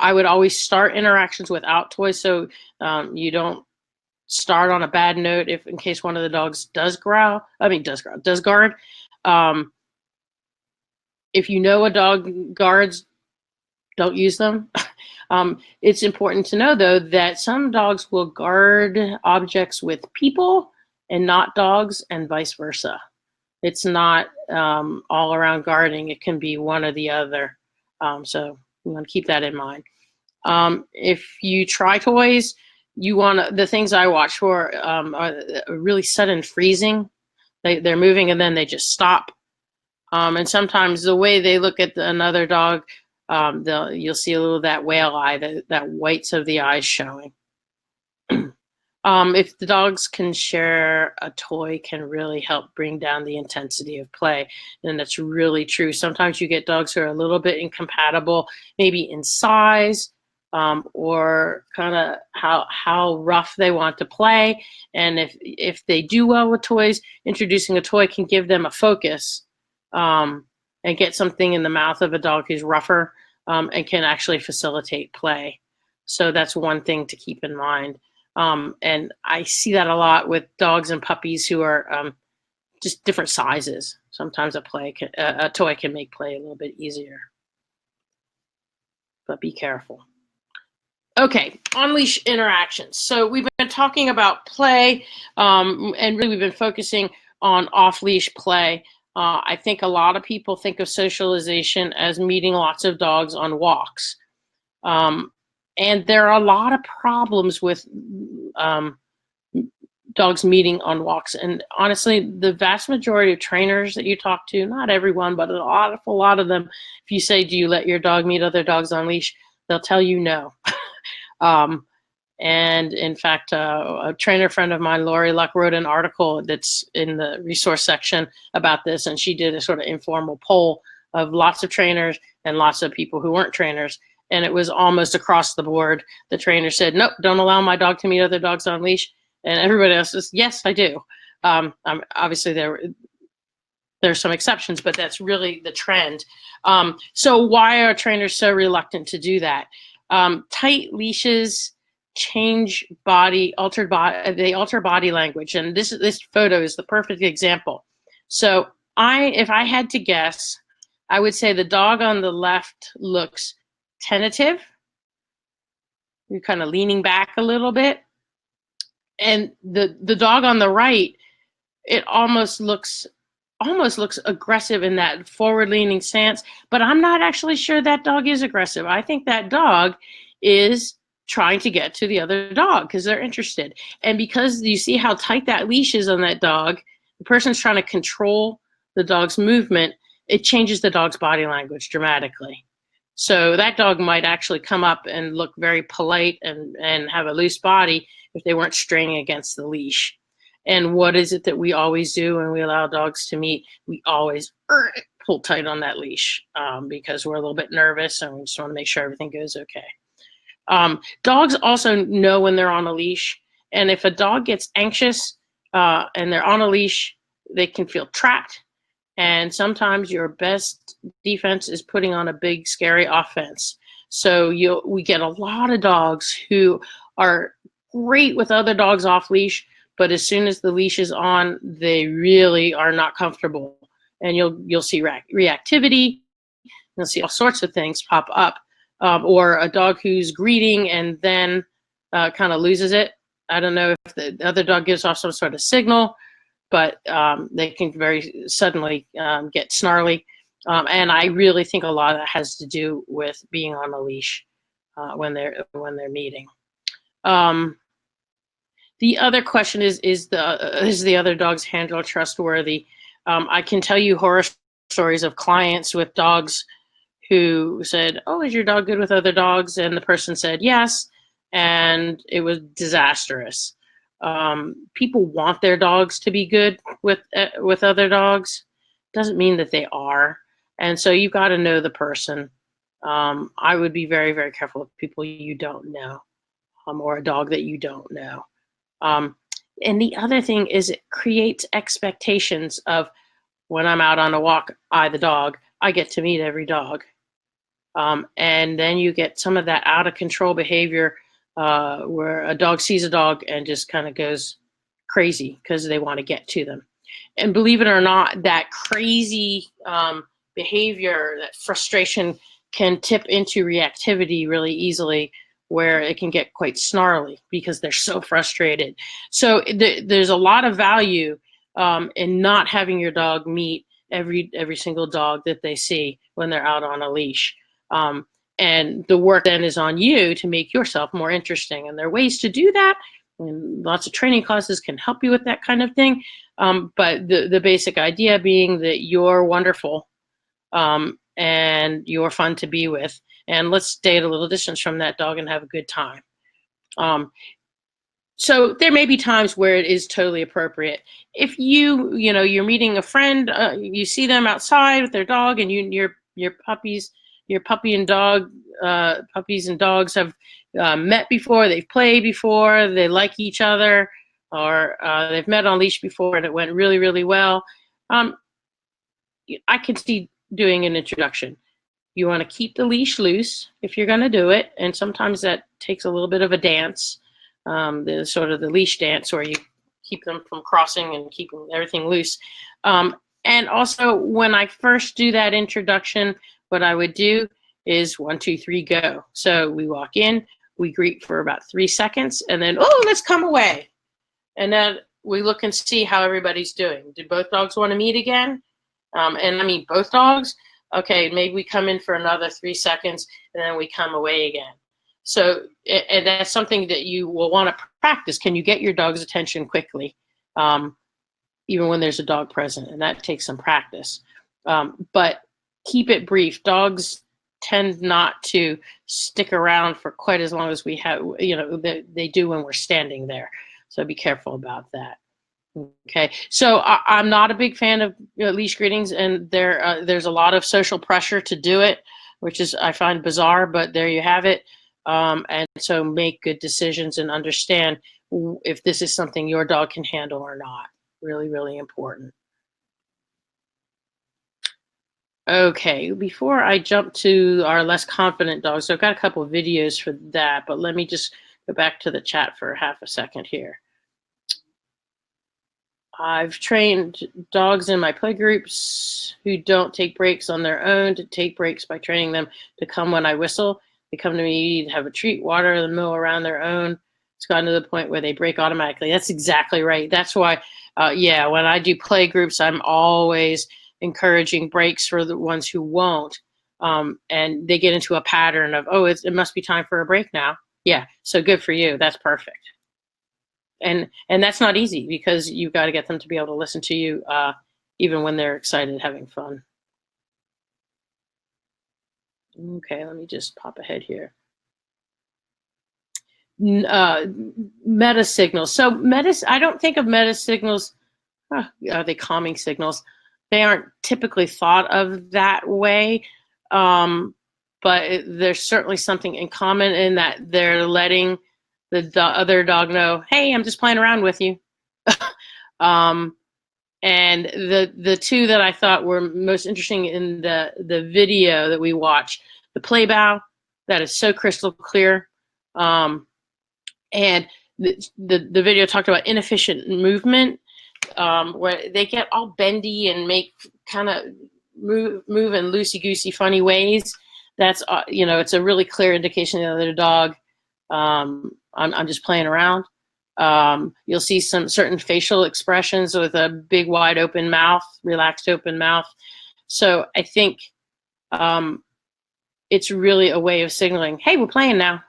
I would always start interactions without toys. So you don't start on a bad note in case one of the dogs does guard. If you know a dog guards, don't use them. It's important to know, though, that some dogs will guard objects with people and not dogs, and vice versa. It's not all around guarding. It can be one or the other. So you want to keep that in mind. If you try toys, the things I watch for are really sudden freezing. They're moving and then they just stop. And sometimes the way they look at another dog, you'll see a little of that whale eye, that whites of the eyes showing. If the dogs can share a toy, can really help bring down the intensity of play. And that's really true. Sometimes you get dogs who are a little bit incompatible, maybe in size, or kind of how rough they want to play. And if they do well with toys, introducing a toy can give them a focus, and get something in the mouth of a dog who's rougher, and can actually facilitate play. So that's one thing to keep in mind. And I see that a lot with dogs and puppies who are just different sizes. Sometimes a toy can make play a little bit easier, but be careful. Okay, on-leash interactions. So we've been talking about play, and really we've been focusing on off-leash play. I think a lot of people think of socialization as meeting lots of dogs on walks. And there are a lot of problems with dogs meeting on walks. And honestly, the vast majority of trainers that you talk to, not everyone, but a lot of them, if you say, do you let your dog meet other dogs on leash? They'll tell you no. And in fact, a trainer friend of mine, Lori Luck, wrote an article that's in the resource section about this, and she did a sort of informal poll of lots of trainers and lots of people who weren't trainers, and it was almost across the board. The trainer said, nope, don't allow my dog to meet other dogs on leash, and everybody else says, yes, I do. Obviously, there's some exceptions, but that's really the trend. So why are trainers so reluctant to do that? Tight leashes change they alter body language, and this photo is the perfect example. So if I had to guess, I would say the dog on the left looks tentative. You're kind of leaning back a little bit, and the dog on the right, it almost looks aggressive in that forward-leaning stance, but I'm not actually sure that dog is aggressive. I think that dog is trying to get to the other dog because they're interested. And because you see how tight that leash is on that dog, the person's trying to control the dog's movement, it changes the dog's body language dramatically. So that dog might actually come up and look very polite and have a loose body if they weren't straining against the leash. And what is it that we always do when we allow dogs to meet? We always pull tight on that leash because we're a little bit nervous and we just want to make sure everything goes okay. Dogs also know when they're on a leash. And if a dog gets anxious and they're on a leash, they can feel trapped. And sometimes your best defense is putting on a big, scary offense. So we get a lot of dogs who are great with other dogs off leash, but as soon as the leash is on, they really are not comfortable. And you'll see reactivity. You'll see all sorts of things pop up. Or a dog who's greeting and then kind of loses it. I don't know if the other dog gives off some sort of signal, but they can very suddenly get snarly. And I really think a lot of that has to do with being on a leash when they're meeting. The other question is the other dog's handler trustworthy? I can tell you horror stories of clients with dogs who said, oh, is your dog good with other dogs? And the person said yes, and it was disastrous. People want their dogs to be good with other dogs. Doesn't mean that they are. And so you've got to know the person. I would be very, very careful with people you don't know, or a dog that you don't know. And the other thing is it creates expectations of when I'm out on a walk, the dog, I get to meet every dog. And then you get some of that out of control behavior where a dog sees a dog and just kind of goes crazy because they want to get to them. And believe it or not, that crazy behavior, that frustration can tip into reactivity really easily, where it can get quite snarly because they're so frustrated. So there's a lot of value in not having your dog meet every single dog that they see when they're out on a leash. And the work then is on you to make yourself more interesting. And there are ways to do that. And lots of training classes can help you with that kind of thing. But the basic idea being that you're wonderful and you're fun to be with. And let's stay at a little distance from that dog and have a good time. So there may be times where it is totally appropriate. If you're meeting a friend, you see them outside with their dog, and your puppies and dogs have met before, they've played before, they like each other, or they've met on leash before and it went really, really well. I can see doing an introduction. You want to keep the leash loose if you're going to do it, and sometimes that takes a little bit of a dance. The sort of the leash dance where you keep them from crossing and keeping everything loose. And also, when I first do that introduction, what I would do is 1, 2, 3, go. So we walk in, we greet for about 3 seconds, and then, oh, let's come away. And then we look and see how everybody's doing. Did both dogs want to meet again? And I mean both dogs. Okay, maybe we come in for another 3 seconds, and then we come away again. So, and that's something that you will want to practice. Can you get your dog's attention quickly, even when there's a dog present? And that takes some practice. But keep it brief. Dogs tend not to stick around for quite as long as we have, they do when we're standing there. So be careful about that. Okay, so I'm not a big fan of leash greetings, and there's a lot of social pressure to do it, which is, I find, bizarre, but there you have it. And so make good decisions and understand if this is something your dog can handle or not. Really, really important. Okay, before I jump to our less confident dogs, so I've got a couple of videos for that, but let me just go back to the chat for half a second here. I've trained dogs in my play groups who don't take breaks on their own to take breaks by training them to come when I whistle. They come to me to have a treat, water, the mill around their own. It's gotten to the point where they break automatically. That's exactly right. That's why, when I do play groups, I'm always encouraging breaks for the ones who won't. And they get into a pattern of, oh, it must be time for a break now. Yeah, so good for you. That's perfect. And that's not easy, because you've got to get them to be able to listen to you even when they're excited, having fun. Okay, let me just pop ahead here. Meta signals. So I don't think of meta signals. Are they calming signals? They aren't typically thought of that way, but there's certainly something in common in that they're letting the other dog know, hey, I'm just playing around with you. And the two that I thought were most interesting in the video that we watched, the play bow, that is so crystal clear. And the video talked about inefficient movement, where they get all bendy and make kind of move in loosey-goosey funny ways. That's, it's a really clear indication to the other dog, I'm just playing around. You'll see some certain facial expressions with a big, wide open mouth, relaxed open mouth. So I think it's really a way of signaling, hey, we're playing now.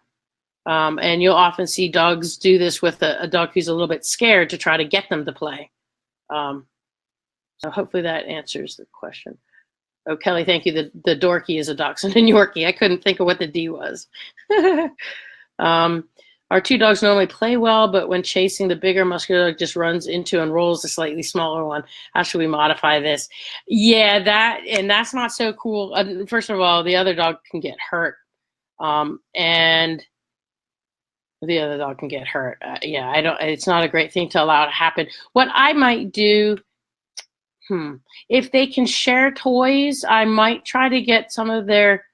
And you'll often see dogs do this with a dog who's a little bit scared to try to get them to play. So hopefully that answers the question. Oh, Kelly, thank you. The Dorky is a Dachshund and Yorkie. I couldn't think of what the D was. Our two dogs normally play well, but when chasing, the bigger muscular dog just runs into and rolls the slightly smaller one. How should we modify this? Yeah, that's not so cool. First of all, the other dog can get hurt, and the other dog can get hurt. It's not a great thing to allow to happen. What I might do, if they can share toys, I might try to get some of their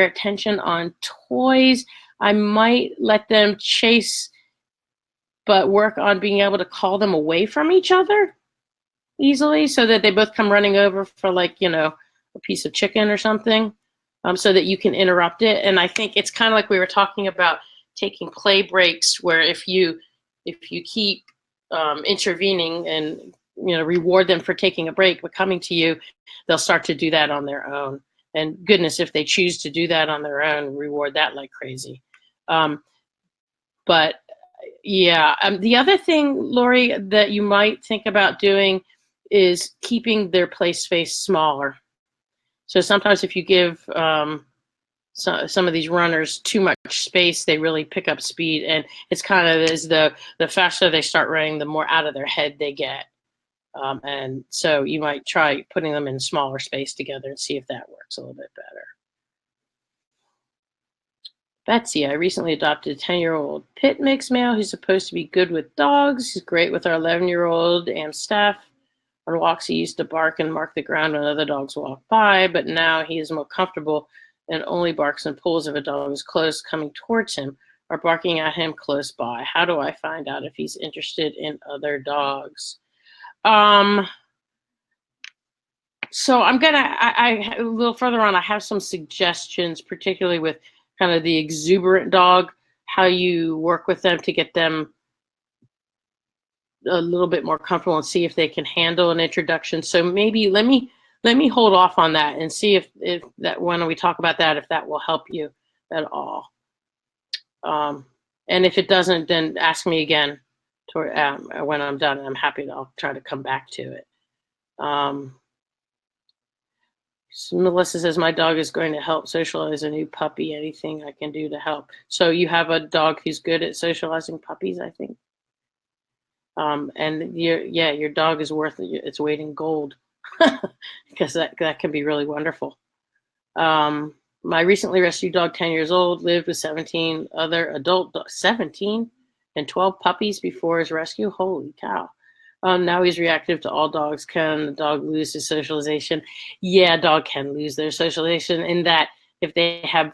attention on toys. I might let them chase, but work on being able to call them away from each other easily, so that they both come running over for, like, a piece of chicken or something, so that you can interrupt it. And I think it's kind of like we were talking about taking play breaks, where if you keep intervening and reward them for taking a break but coming to you, they'll start to do that on their own. And goodness, if they choose to do that on their own, reward that like crazy. But yeah, the other thing, Lori, that you might think about doing is keeping their play space smaller. So sometimes if you give some of these runners too much space, they really pick up speed, and it's kind of as the faster they start running, the more out of their head they get. And so you might try putting them in smaller space together and see if that works a little bit better. Betsy, I recently adopted a 10-year-old pit mix male who's supposed to be good with dogs. He's great with our 11-year-old Amstaff. On walks, he used to bark and mark the ground when other dogs walk by, but now he is more comfortable and only barks and pulls if a dog is close coming towards him or barking at him close by. How do I find out if he's interested in other dogs? So I'm gonna, a little further on, I have some suggestions, particularly with kind of the exuberant dog, how you work with them to get them a little bit more comfortable and see if they can handle an introduction. So maybe let me hold off on that and see if that, when we talk about that, if that will help you at all. And if it doesn't, then ask me again when I'm done. I'm happy I'll try to come back to it. So Melissa says, my dog is going to help socialize a new puppy. Anything I can do to help? So you have a dog who's good at socializing puppies, I think. And your dog is worth its weight in gold because that can be really wonderful. My recently rescued dog, 10 years old, lived with 17 other adult dogs, 17 and 12 puppies before his rescue. Holy cow. Now he's reactive to all dogs. Can the dog lose his socialization? Yeah, a dog can lose their socialization in that if they have,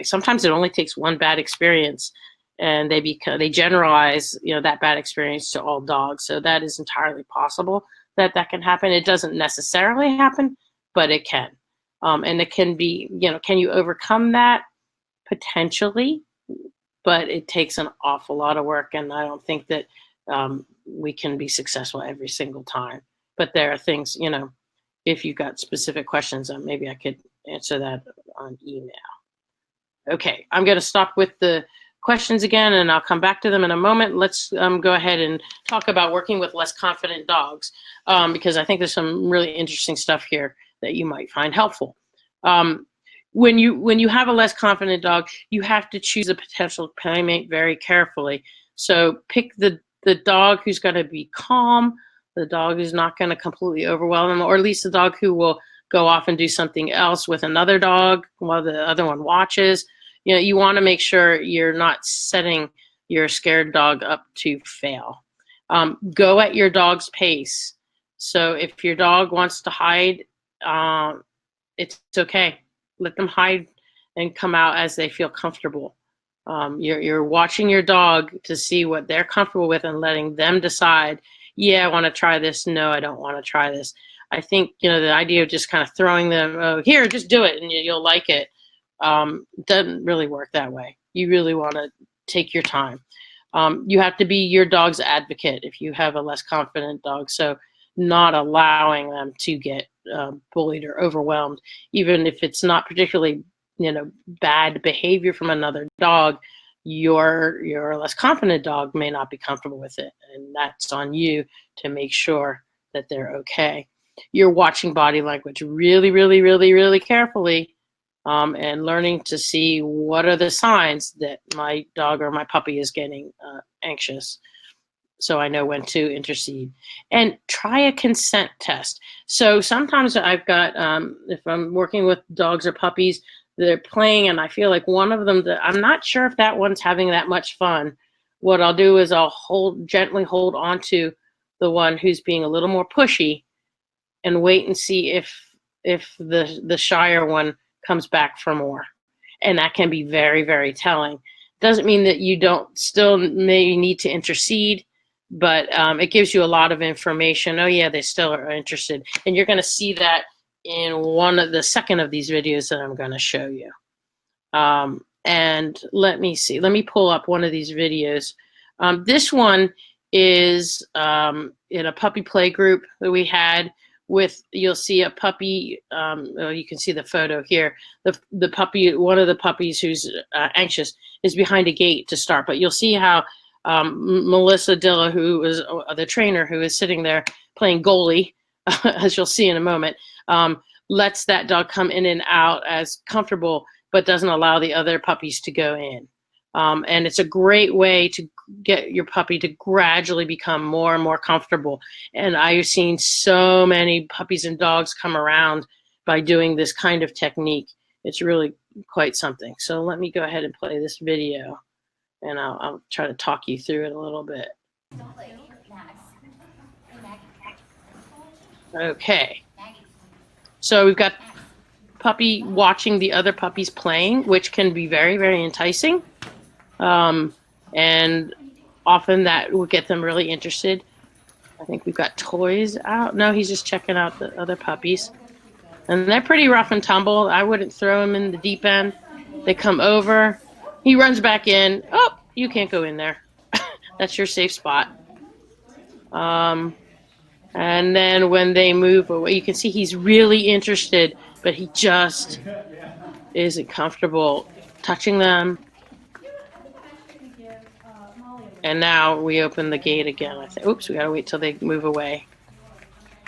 sometimes it only takes one bad experience and they generalize, that bad experience to all dogs. So that is entirely possible that can happen. It doesn't necessarily happen, but it can. And it can be, can you overcome that? Potentially, but it takes an awful lot of work. And I don't think that we can be successful every single time. But there are things, if you've got specific questions, maybe I could answer that on email. Okay, I'm going to stop with the questions again, and I'll come back to them in a moment. Let's go ahead and talk about working with less confident dogs, because I think there's some really interesting stuff here that you might find helpful. When you have a less confident dog, you have to choose a potential playmate very carefully. So pick the dog who's going to be calm, the dog who's not going to completely overwhelm them, or at least the dog who will go off and do something else with another dog while the other one watches. You want to make sure you're not setting your scared dog up to fail. Go at your dog's pace. So if your dog wants to hide, it's okay. Let them hide and come out as they feel comfortable. You're watching your dog to see what they're comfortable with and letting them decide, yeah, I want to try this. No, I don't want to try this. I think, the idea of just kind of throwing them, oh, here, just do it and you'll like it, doesn't really work that way. You really want to take your time. You have to be your dog's advocate if you have a less confident dog. So not allowing them to get bullied or overwhelmed, even if it's not particularly bad behavior from another dog, your less confident dog may not be comfortable with it, and that's on you to make sure that they're okay. You're watching body language really, really, really, really carefully, and learning to see what are the signs that my dog or my puppy is getting anxious, so I know when to intercede. And try a consent test. So sometimes I've got, if I'm working with dogs or puppies, they're playing and I feel like one of them, I'm not sure if that one's having that much fun. What I'll do is I'll gently hold onto the one who's being a little more pushy and wait and see if the shyer one comes back for more. And that can be very, very telling. Doesn't mean that you don't still maybe need to intercede, but it gives you a lot of information. Oh yeah, they still are interested. And you're going to see that in the second of these videos that I'm going to show you. And let me see. Let me pull up one of these videos. This one is in a puppy play group that we had with, you'll see a puppy, you can see the photo here. The puppy, one of the puppies who's anxious is behind a gate to start, but you'll see how Melissa Dilla, who is the trainer who is sitting there playing goalie, as you'll see in a moment, lets that dog come in and out as comfortable, but doesn't allow the other puppies to go in. And it's a great way to get your puppy to gradually become more and more comfortable. And I've seen so many puppies and dogs come around by doing this kind of technique. It's really quite something. So let me go ahead and play this video, and I'll try to talk you through it a little bit. Okay. So we've got puppy watching the other puppies playing, which can be very, very enticing. And often that will get them really interested. I think we've got toys out. No, he's just checking out the other puppies. And they're pretty rough and tumble. I wouldn't throw him in the deep end. They come over. He runs back in. Oh, you can't go in there. That's your safe spot. And then when they move away, you can see he's really interested, but he just isn't comfortable touching them. And now we open the gate again. I think, oops, we gotta wait till they move away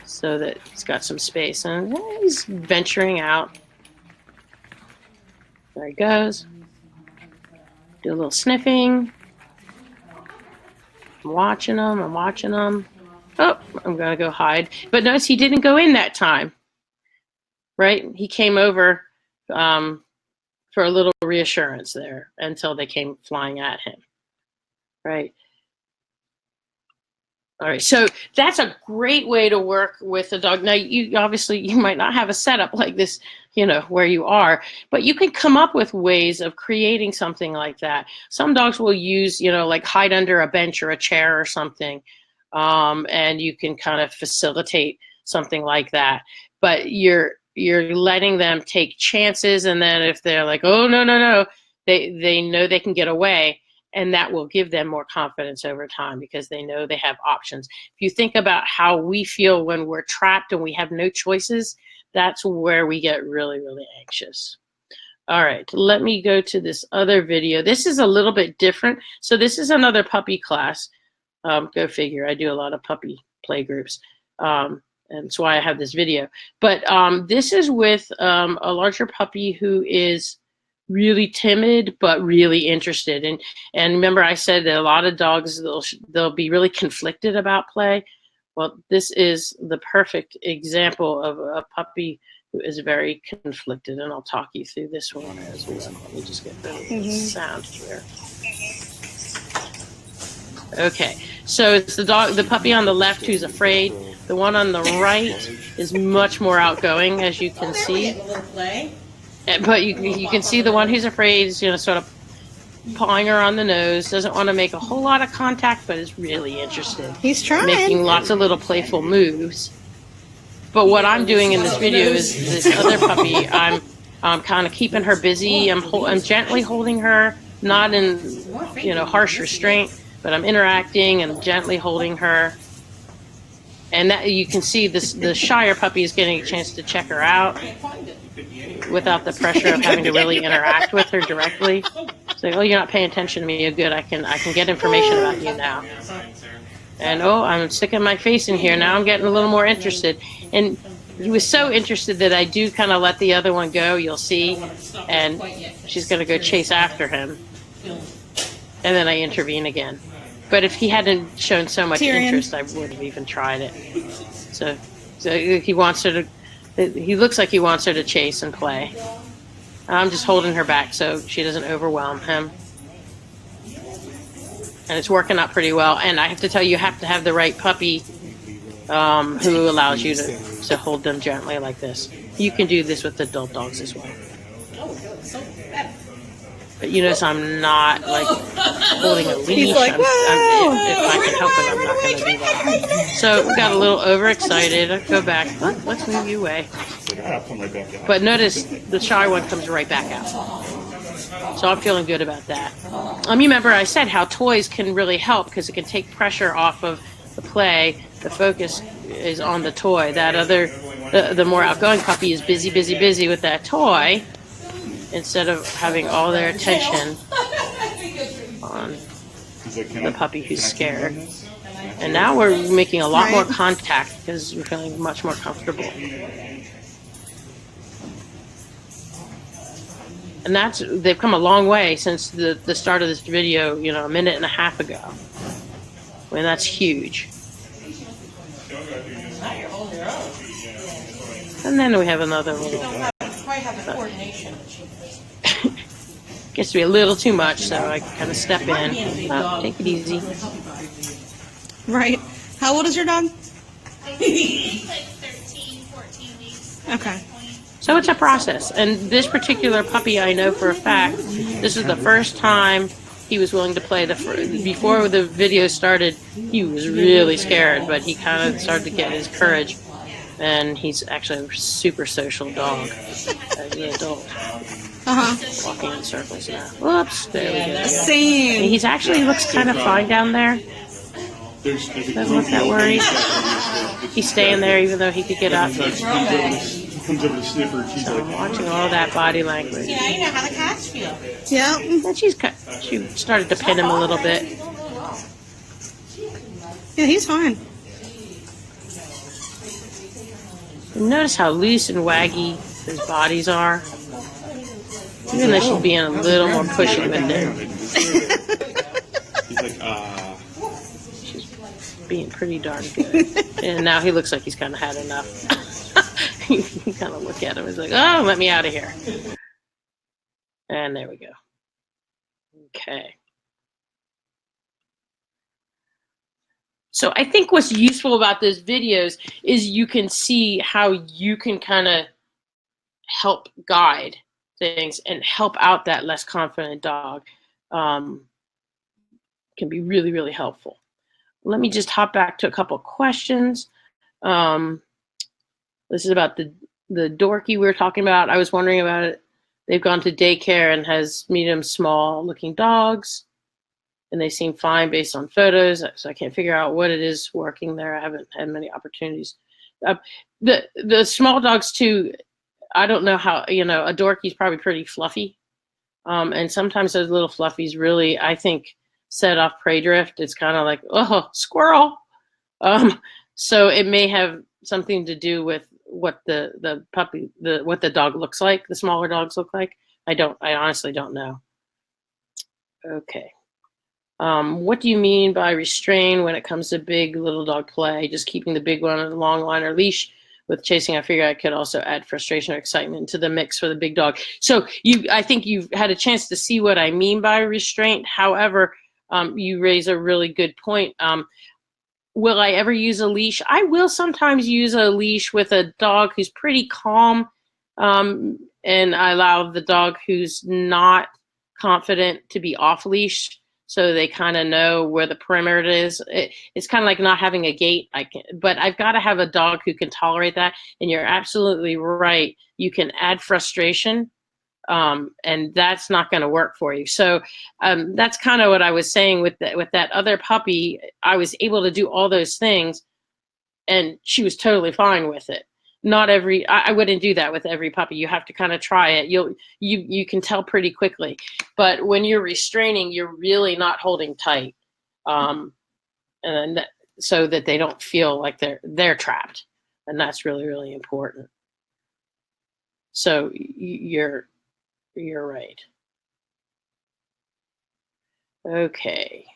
so that he's got some space. And he's venturing out. There he goes. Do a little sniffing. I'm watching him. I'm watching him. Oh, I'm gonna go hide. But notice he didn't go in that time, right? He came over for a little reassurance there until they came flying at him. Right. All right. So that's a great way to work with a dog. Now, you obviously, you might not have a setup like this, you know, where you are, but you can come up with ways of creating something like that. Some dogs will use, you know, like hide under a bench or a chair or something. And you can kind of facilitate something like that. But you're letting them take chances. And then if they're like, oh, no, they know they can get away. And that will give them more confidence over time because they know they have options. If you think about how we feel when we're trapped and we have no choices, that's where we get really, really anxious. All right, let me go to this other video. This is a little bit different. So this is another puppy class. Go figure, I do a lot of puppy play groups. And that's why I have this video. But this is with a larger puppy who is really timid but really interested. And remember I said that a lot of dogs, they'll be really conflicted about play. Well, this is the perfect example of a puppy who is very conflicted, and I'll talk you through this one as well. Let me just get the sound here. Okay, so it's the puppy on the left who's afraid. The one on the right is much more outgoing, as you can see. But you can see the one who's afraid is, you know, sort of pawing her on the nose, doesn't want to make a whole lot of contact, but is really interested. He's trying. Making lots of little playful moves. But what I'm doing in this video is this other puppy, I'm kind of keeping her busy. I'm gently holding her, not in, you know, harsh restraint, but I'm interacting and gently holding her. And that you can see the shyer puppy is getting a chance to check her out without the pressure of having to really interact with her directly. It's like, oh, you're not paying attention to me. You're good. I can get information about you now. And oh, I'm sticking my face in here. Now I'm getting a little more interested. And he was so interested that I do kind of let the other one go, you'll see. And she's going to go chase after him. And then I intervene again. But if he hadn't shown so much interest, I wouldn't have even tried it. So he wants her to, he looks like he wants her to chase and play. I'm just holding her back so she doesn't overwhelm him. And it's working out pretty well. And I have to tell you, you have to have the right puppy who allows you to hold them gently like this. You can do this with adult dogs as well. But you notice I'm not like holding a leash. He's like, if I can help it, I'm not going to do that. So we got a little overexcited. I'll go back. Let's move you away. But notice the shy one comes right back out. So I'm feeling good about that. Remember I said how toys can really help because it can take pressure off of the play. The focus is on the toy. That other, the more outgoing puppy is busy with that toy, instead of having all their attention on the puppy who's scared. And now we're making a lot more contact because we're feeling much more comfortable. And they've come a long way since the start of this video, you know, a minute and a half ago. I mean, that's huge. And then we have another little. Gets to be a little too much, so I kind of step in. Oh, take it easy. Right. How old is your dog? He's like 13, 14 weeks. Okay. So it's a process. And this particular puppy, I know for a fact, this is the first time he was willing to play. Before the video started, he was really scared, but he kind of started to get his courage. And he's actually a super social dog as an adult. Walking in circles now. Whoops, there we go. Same. He looks kind of fine down there. Doesn't look that worried. He's staying there even though he could get up. So I'm watching all that body language. Yeah, you know how the cats feel. Yeah. And she started to pin him a little bit. Yeah, he's fine. Notice how loose and waggy his bodies are. Even though she's being a little more pushy with it. He's like, She's being pretty darn good. And now he looks like he's kind of had enough. You kind of look at him. He's like, oh, let me out of here. And there we go. Okay. So I think what's useful about those videos is you can see how you can kind of help guide things and help out that less confident dog. Can be really, really helpful. Let me just hop back to a couple of questions. This is about the dorky we were talking about. I was wondering about it. They've gone to daycare and has medium small looking dogs, and they seem fine based on photos. So I can't figure out what it is working there. I haven't had many opportunities. The small dogs too. I don't know how, you know, a dorky's probably pretty fluffy. And sometimes those little fluffies really, I think, set off prey drift. It's kind of like, oh, squirrel. So it may have something to do with what the puppy, what the dog looks like, the smaller dogs look like. I honestly don't know. Okay. What do you mean by restrain when it comes to big little dog play? Just keeping the big one on a long line or leash. With chasing, I figure I could also add frustration or excitement to the mix for the big dog. So I think you've had a chance to see what I mean by restraint. However, you raise a really good point. Will I ever use a leash? I will sometimes use a leash with a dog who's pretty calm, and I allow the dog who's not confident to be off leash, so they kind of know where the perimeter is. It's kind of like not having a gate. But I've got to have a dog who can tolerate that. And you're absolutely right. You can add frustration, and that's not going to work for you. So that's kind of what I was saying with that other puppy. I was able to do all those things, and she was totally fine with it. I wouldn't do that with every puppy. You have to kind of try it. You can tell pretty quickly. But when you're restraining, you're really not holding tight, so that they don't feel like they're trapped, and that's really, really important. So you're right. Okay.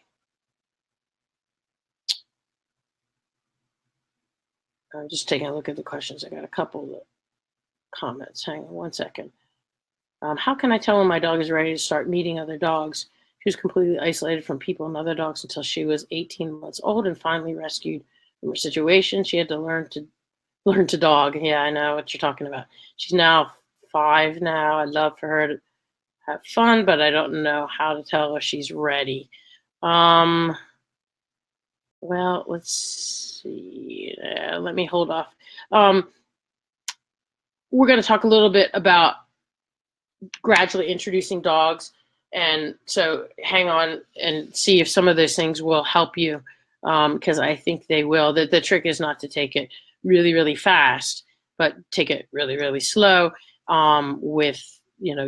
I'm just taking a look at the questions. I got a couple of comments. Hang on one second. How can I tell when my dog is ready to start meeting other dogs? She was completely isolated from people and other dogs until she was 18 months old and finally rescued from her situation. She had to learn to dog. Yeah, I know what you're talking about. She's now 5 now. I'd love for her to have fun, but I don't know how to tell if she's ready. Well, let's see. Let me hold off. We're going to talk a little bit about gradually introducing dogs. And so hang on and see if some of those things will help you, because I think they will. The trick is not to take it really, really fast, but take it really, really slow, with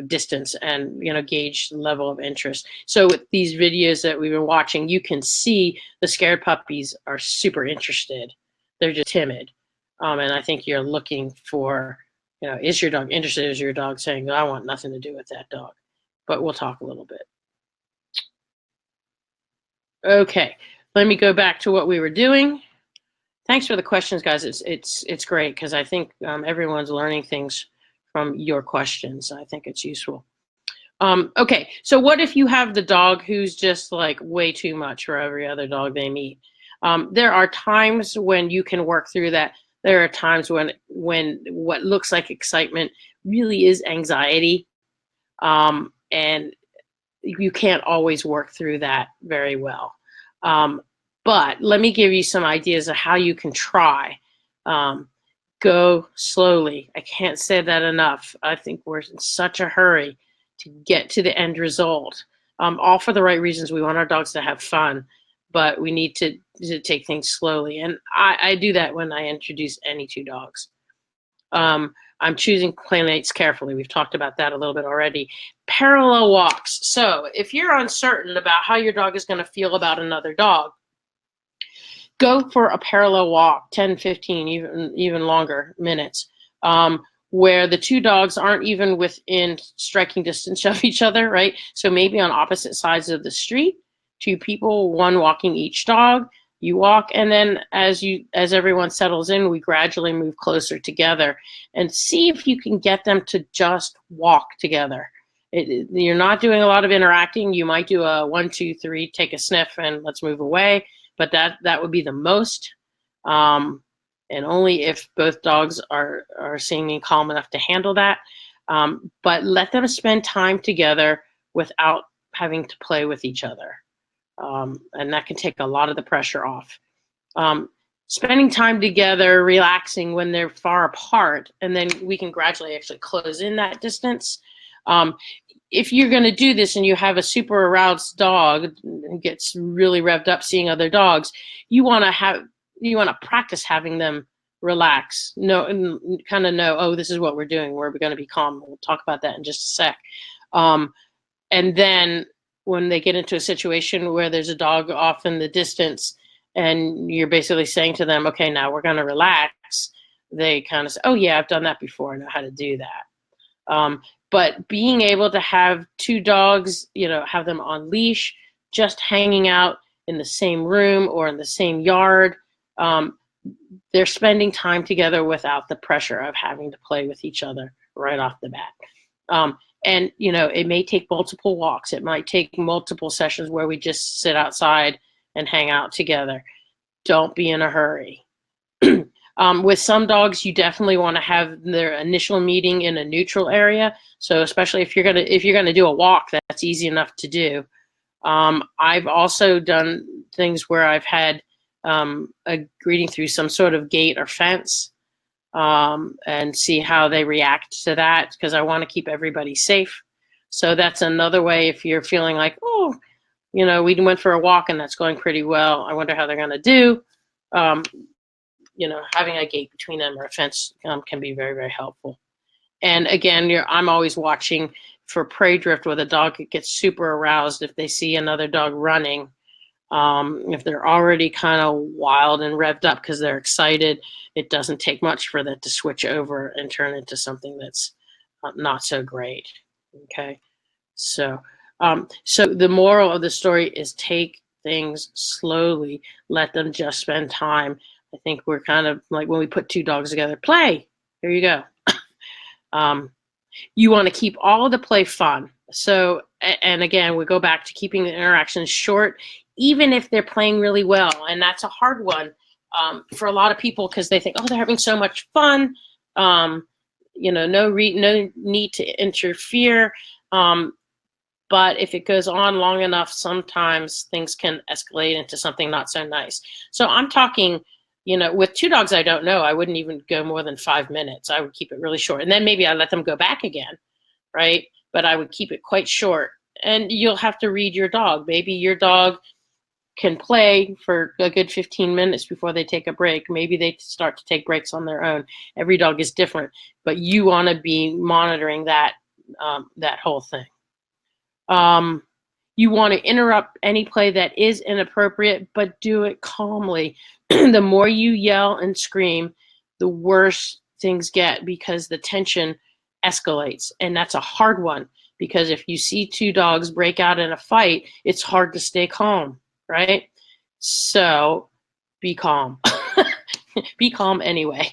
distance and gauge the level of interest. So with these videos that we've been watching, you can see the scared puppies are super interested. They're just timid, and I think you're looking for You know, is your dog interested? Is your dog saying, I want nothing to do with that dog? But we'll talk a little bit. Okay, let me go back to what we were doing. Thanks for the questions, guys. It's great because I think everyone's learning things from your questions. I think it's useful. Okay, so what if you have the dog who's just like way too much for every other dog they meet? There are times when you can work through that. There are times when what looks like excitement really is anxiety, and you can't always work through that very well. But let me give you some ideas of how you can try. Go slowly. I can't say that enough. I think we're in such a hurry to get to the end result. All for the right reasons. We want our dogs to have fun, but we need to take things slowly. And I do that when I introduce any two dogs. I'm choosing playmates carefully. We've talked about that a little bit already. Parallel walks. So if you're uncertain about how your dog is going to feel about another dog, go for a parallel walk, 10, 15, even longer minutes, where the two dogs aren't even within striking distance of each other, right? So maybe on opposite sides of the street, two people, one walking each dog. You walk, and then as everyone settles in, we gradually move closer together and see if you can get them to just walk together. You're not doing a lot of interacting. You might do a 1, 2, 3, take a sniff, and let's move away. But that would be the most, and only if both dogs are seeming calm enough to handle that. But let them spend time together without having to play with each other. And that can take a lot of the pressure off. Spending time together, relaxing when they're far apart, and then we can gradually actually close in that distance. If you're going to do this and you have a super aroused dog who gets really revved up seeing other dogs, you want to practice having them relax, and kind of know, oh, this is what we're doing. We're going to be calm. We'll talk about that in just a sec. And then when they get into a situation where there's a dog off in the distance and you're basically saying to them, okay, now we're going to relax, they kind of say, oh yeah, I've done that before. I know how to do that. But being able to have two dogs, have them on leash, just hanging out in the same room or in the same yard, they're spending time together without the pressure of having to play with each other right off the bat. And, it may take multiple walks. It might take multiple sessions where we just sit outside and hang out together. Don't be in a hurry. With some dogs, you definitely want to have their initial meeting in a neutral area. So especially if you're gonna do a walk, that's easy enough to do. I've also done things where I've had a greeting through some sort of gate or fence, and see how they react to that, because I want to keep everybody safe. So that's another way. If you're feeling like, oh, we went for a walk and that's going pretty well, I wonder how they're going to do. Having a gate between them or a fence can be very, very helpful. And again, I'm always watching for prey drift with a dog that gets super aroused if they see another dog running. If they're already kind of wild and revved up because they're excited, it doesn't take much for that to switch over and turn into something that's not so great. Okay, so the moral of the story is take things slowly. Let them just spend time. I think we're kind of like when we put two dogs together, play. Here you go. You want to keep all of the play fun. So, and again, we go back to keeping the interactions short, even if they're playing really well. And that's a hard one for a lot of people because they think, oh, they're having so much fun. No need to interfere. But if it goes on long enough, sometimes things can escalate into something not so nice. So I'm talking, with two dogs I don't know, I wouldn't even go more than 5 minutes. I would keep it really short. And then maybe I let them go back again, right? But I would keep it quite short. And you'll have to read your dog. Maybe your dog can play for a good 15 minutes before they take a break. Maybe they start to take breaks on their own. Every dog is different, but you want to be monitoring that whole thing. You want to interrupt any play that is inappropriate, but do it calmly. The more you yell and scream, the worse things get because the tension escalates. And that's a hard one because if you see two dogs break out in a fight, it's hard to stay calm, right? So be calm. Be calm anyway.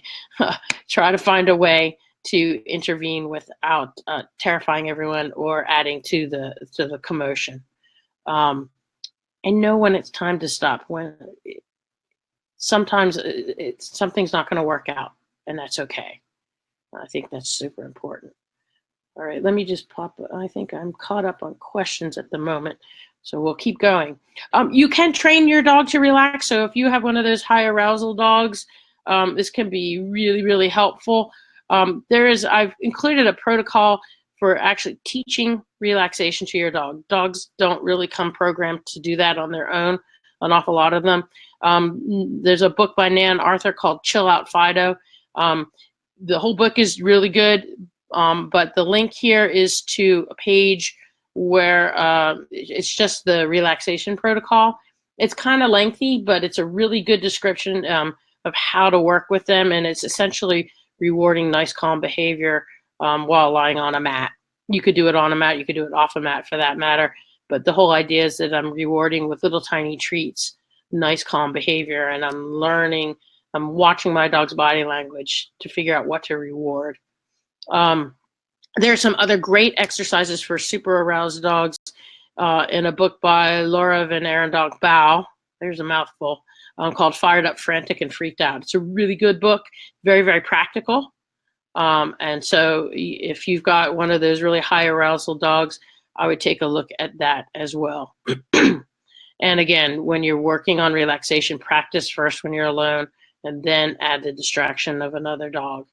Try to find a way to intervene without terrifying everyone or adding to the commotion. And know when it's time to stop. When sometimes something's not going to work out, and that's okay. I think that's super important. All right, let me just pop. I think I'm caught up on questions at the moment, so we'll keep going. You can train your dog to relax. So if you have one of those high arousal dogs, this can be really, really helpful. I've included a protocol for actually teaching relaxation to your dog. Dogs don't really come programmed to do that on their own, an awful lot of them. There's a book by Nan Arthur called Chill Out Fido. The whole book is really good, but the link here is to a page where it's just the relaxation protocol. It's kind of lengthy, but it's a really good description of how to work with them, and it's essentially rewarding nice, calm behavior while lying on a mat. You could do it on a mat, you could do it off a mat for that matter, but the whole idea is that I'm rewarding with little tiny treats, nice, calm behavior, and I'm watching my dog's body language to figure out what to reward. There are some other great exercises for super aroused dogs in a book by Laura Van Arendonk Bow. There's a mouthful. Called Fired Up, Frantic, and Freaked Out. It's a really good book, very, very practical. And so if you've got one of those really high arousal dogs, I would take a look at that as well. And again, when you're working on relaxation, practice first when you're alone, and then add the distraction of another dog.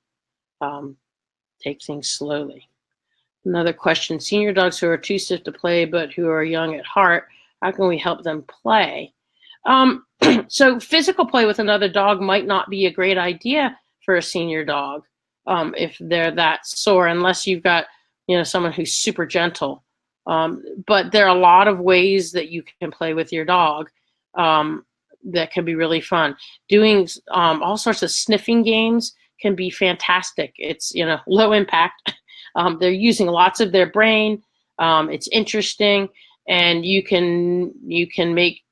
Take things slowly. Another question, senior dogs who are too stiff to play but who are young at heart, how can we help them play? So physical play with another dog might not be a great idea for a senior dog if they're that sore, unless you've got someone who's super gentle. But there are a lot of ways that you can play with your dog that can be really fun. Doing all sorts of sniffing games can be fantastic. It's low impact. They're using lots of their brain. It's interesting, and you can make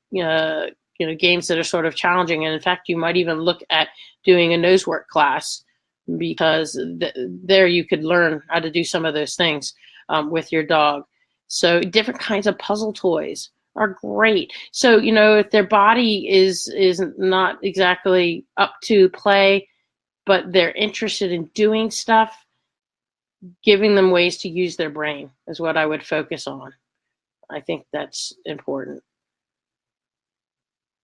games that are sort of challenging. And in fact, you might even look at doing a nose work class, because there you could learn how to do some of those things with your dog. So different kinds of puzzle toys are great. So, if their body is not exactly up to play, but they're interested in doing stuff, giving them ways to use their brain is what I would focus on. I think that's important.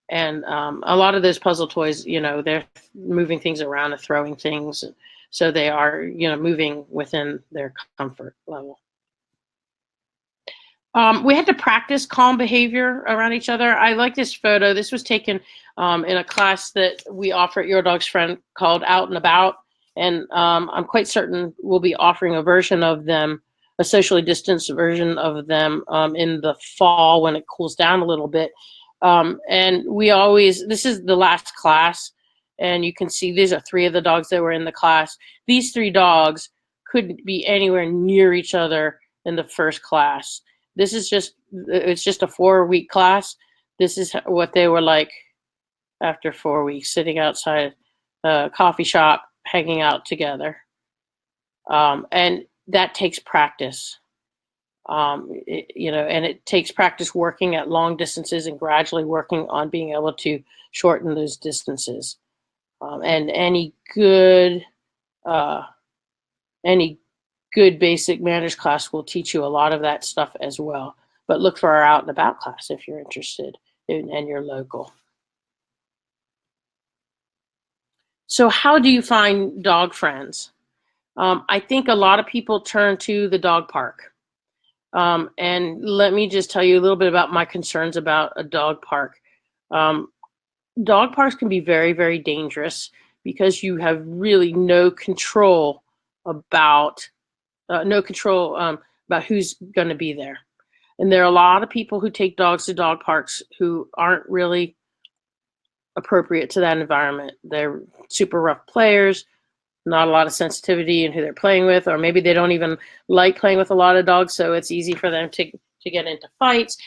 And a lot of those puzzle toys, they're moving things around and throwing things. So they are, moving within their comfort level. We had to practice calm behavior around each other. I like this photo. This was taken in a class that we offer at Your Dog's Friend called Out and About. And I'm quite certain we'll be offering a version of them, a socially distanced version of them in the fall when it cools down a little bit. And this is the last class, and you can see these are 3 of the dogs that were in the class. These 3 dogs couldn't be anywhere near each other in the first class. It's just a 4-week class. This is what they were like after 4 weeks, sitting outside a coffee shop, hanging out together. And that takes practice. And it takes practice working at long distances and gradually working on being able to shorten those distances. And any good basic manners class will teach you a lot of that stuff as well. But look for our Out and About class if you're interested and you're local. So how do you find dog friends? I think a lot of people turn to the dog park. And let me just tell you a little bit about my concerns about a dog park. Dog parks can be very, very dangerous because you have really no control about who's going to be there. And there are a lot of people who take dogs to dog parks who aren't really appropriate to that environment. They're super rough players. not a lot of sensitivity in who they're playing with, or maybe they don't even like playing with a lot of dogs, so it's easy for them to get into fights.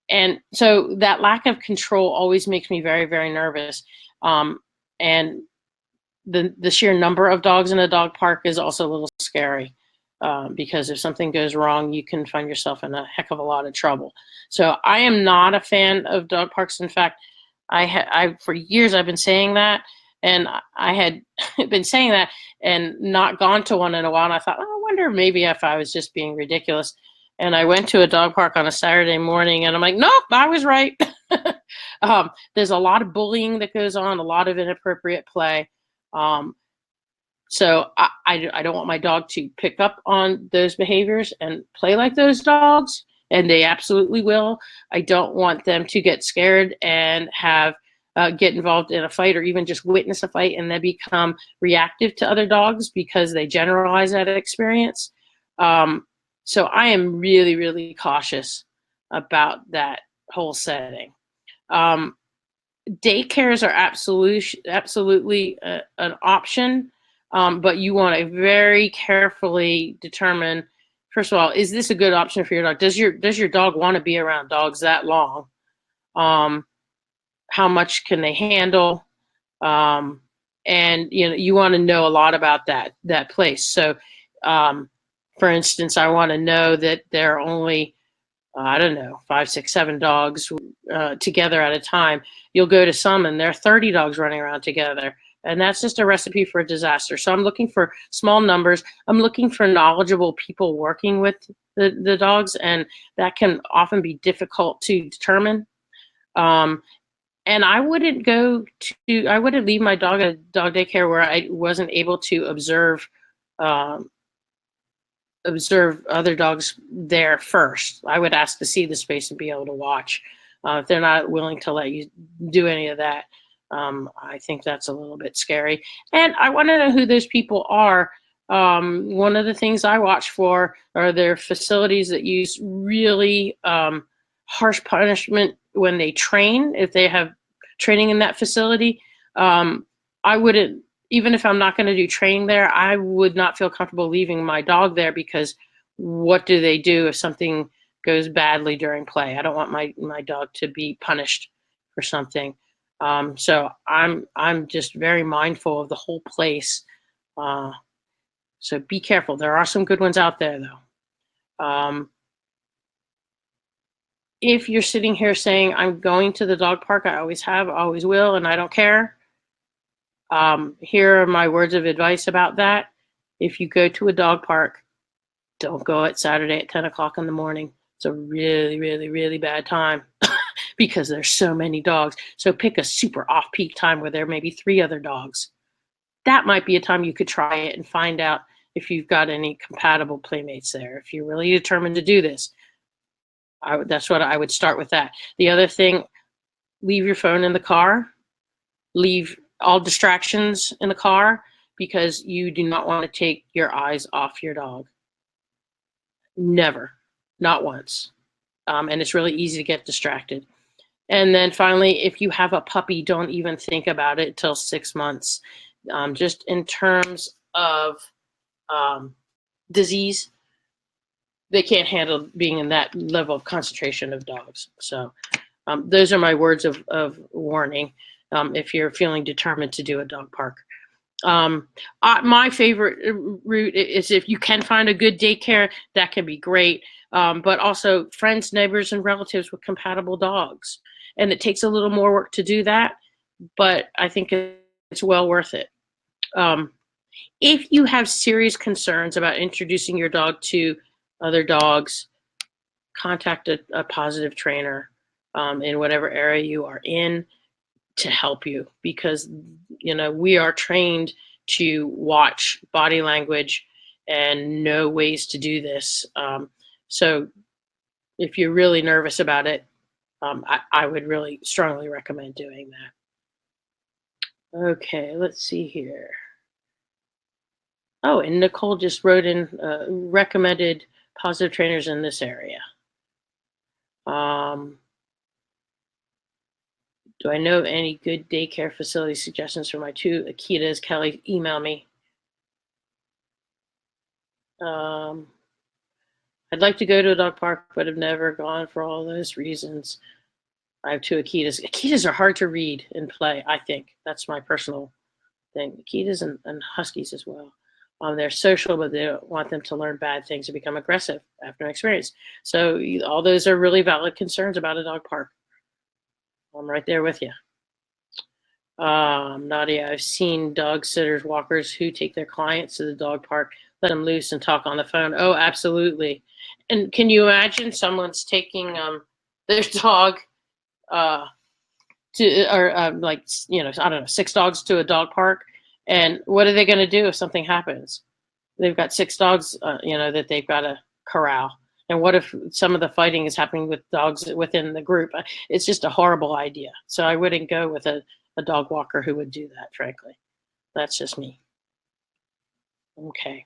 And so that lack of control always makes me very, very nervous. And the sheer number of dogs in a dog park is also a little scary, because if something goes wrong, you can find yourself in a heck of a lot of trouble. So I am not a fan of dog parks. In fact, I for years I've been saying that, and I had been saying that and not gone to one in a while. And I thought, oh, I wonder maybe if I was just being ridiculous. And I went to a dog park on a Saturday morning, and I'm like, nope, I was right. There's a lot of bullying that goes on, a lot of inappropriate play. So I don't want my dog to pick up on those behaviors and play like those dogs, and they absolutely will. I don't want them to get scared and have get involved in a fight, or even just witness a fight and then become reactive to other dogs because they generalize that experience. So I am really, really cautious about that whole setting. Daycares are absolutely an option, but you want to very carefully determine, first of all, is this a good option for your dog? Does your dog want to be around dogs that long? How much can they handle? And you want to know a lot about that place. So, for instance, I want to know that there are only, I don't know, 5, 6, 7 dogs together at a time. You'll go to some and there are 30 dogs running around together. And that's just a recipe for a disaster. So I'm looking for small numbers. I'm looking for knowledgeable people working with the dogs, and that can often be difficult to determine. And I wouldn't leave my dog at a dog daycare where I wasn't able to observe other dogs there first. I would ask to see the space and be able to watch. If they're not willing to let you do any of that, I think that's a little bit scary. And I want to know who those people are. One of the things I watch for are their facilities that use really harsh punishment when they train. If they have training in that facility, I wouldn't, even if I'm not going to do training there, I would not feel comfortable leaving my dog there, because what do they do if something goes badly during play? I don't want my dog to be punished for something. So I'm just very mindful of the whole place. So be careful. There are some good ones out there, though. If you're sitting here saying, I'm going to the dog park, I always have, always will, and I don't care, here are my words of advice about that. If you go to a dog park, don't go at Saturday at 10 o'clock in the morning. It's a really, really, really bad time because there's so many dogs. So pick a super off-peak time where there may be 3 other dogs. That might be a time you could try it and find out if you've got any compatible playmates there. If you're really determined to do this, that's what I would start with that. The other thing, leave your phone in the car. Leave all distractions in the car, because you do not want to take your eyes off your dog. Never, not once. And it's really easy to get distracted. And then finally, if you have a puppy, don't even think about it till 6 months. Just in terms of disease, they can't handle being in that level of concentration of dogs. So those are my words of warning if you're feeling determined to do a dog park. My favorite route is if you can find a good daycare, that can be great. But also friends, neighbors, and relatives with compatible dogs. And it takes a little more work to do that, but I think it's well worth it. If you have serious concerns about introducing your dog to other dogs, contact a positive trainer in whatever area you are in to help you, because we are trained to watch body language and know ways to do this. So if you're really nervous about it, I would really strongly recommend doing that. Okay, let's see here. Oh, and Nicole just wrote in recommended positive trainers in this area. Do I know any good daycare facility suggestions for my 2 Akitas? Kelly, email me. I'd like to go to a dog park, but have never gone for all those reasons. I have 2 Akitas. Akitas are hard to read and play, I think. That's my personal thing. Akitas and Huskies as well. They're social, but they don't want them to learn bad things and become aggressive after an experience. So all those are really valid concerns about a dog park. I'm right there with you. Nadia, I've seen dog sitters, walkers who take their clients to the dog park, let them loose and talk on the phone. Oh, absolutely. And can you imagine someone's taking their dog like, I don't know, 6 dogs to a dog park, and what are they going to do if something happens? They've got 6 dogs, that they've got to corral. And what if some of the fighting is happening with dogs within the group? It's just a horrible idea. So I wouldn't go with a dog walker who would do that, frankly. That's just me. Okay.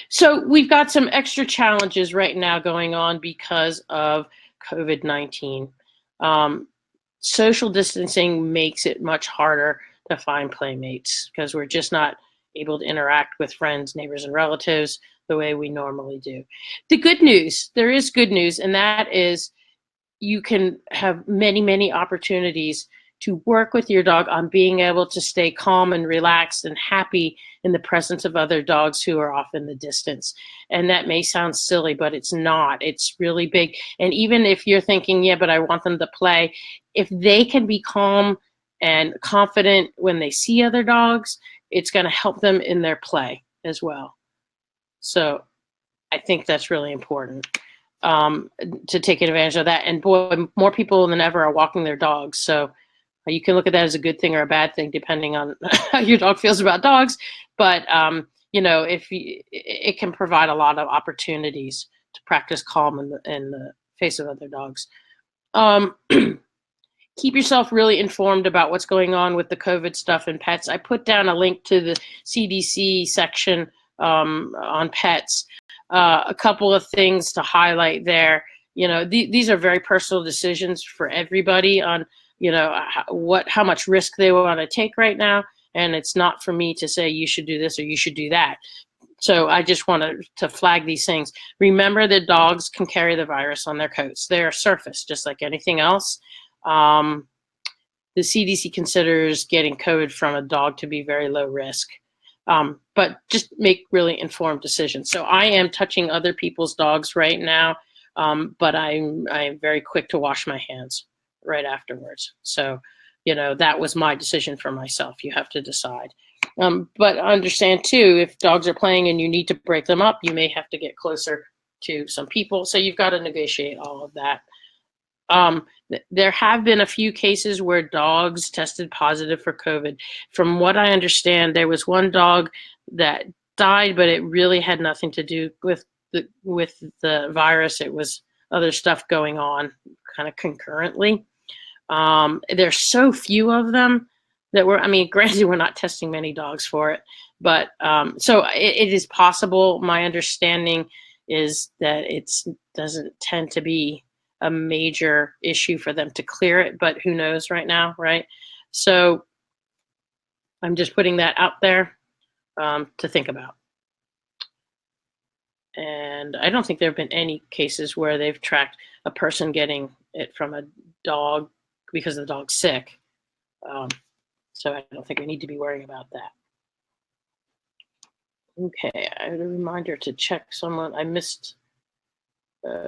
So we've got some extra challenges right now going on because of COVID-19. Social distancing makes it much harder to find playmates because we're just not able to interact with friends, neighbors, and relatives the way we normally do. The good news, there is good news, and that is you can have many, many opportunities to work with your dog on being able to stay calm and relaxed and happy in the presence of other dogs who are off in the distance. And that may sound silly, but it's not. It's really big. And even if you're thinking, yeah, but I want them to play, if they can be calm and confident when they see other dogs, it's going to help them in their play as well. So I think that's really important to take advantage of that. And boy, more people than ever are walking their dogs. So you can look at that as a good thing or a bad thing, depending on how your dog feels about dogs. But, it can provide a lot of opportunities to practice calm in the face of other dogs. Keep yourself really informed about what's going on with the COVID stuff in pets. I put down a link to the CDC section on pets. A couple of things to highlight there. These are very personal decisions for everybody on, how much risk they want to take right now. And it's not for me to say you should do this or you should do that. So I just want to flag these things. Remember that dogs can carry the virus on their coats. They're a surface, just like anything else. The CDC considers getting COVID from a dog to be very low risk. But just make really informed decisions. So I am touching other people's dogs right now, but I'm very quick to wash my hands right afterwards. So, that was my decision for myself. You have to decide. But understand too, if dogs are playing and you need to break them up, you may have to get closer to some people. So you've got to negotiate all of that. There have been a few cases where dogs tested positive for COVID. From what I understand, there was one dog that died, but it really had nothing to do with the virus. It was other stuff going on kind of concurrently. There's so few of them that granted, we're not testing many dogs for it, but so it is possible. My understanding is that it doesn't tend to be a major issue for them to clear it, but who knows right now, right? So I'm just putting that out there to think about. And I don't think there have been any cases where they've tracked a person getting it from a dog because the dog's sick. So I don't think we need to be worrying about that. Okay, I had a reminder to check someone. I missed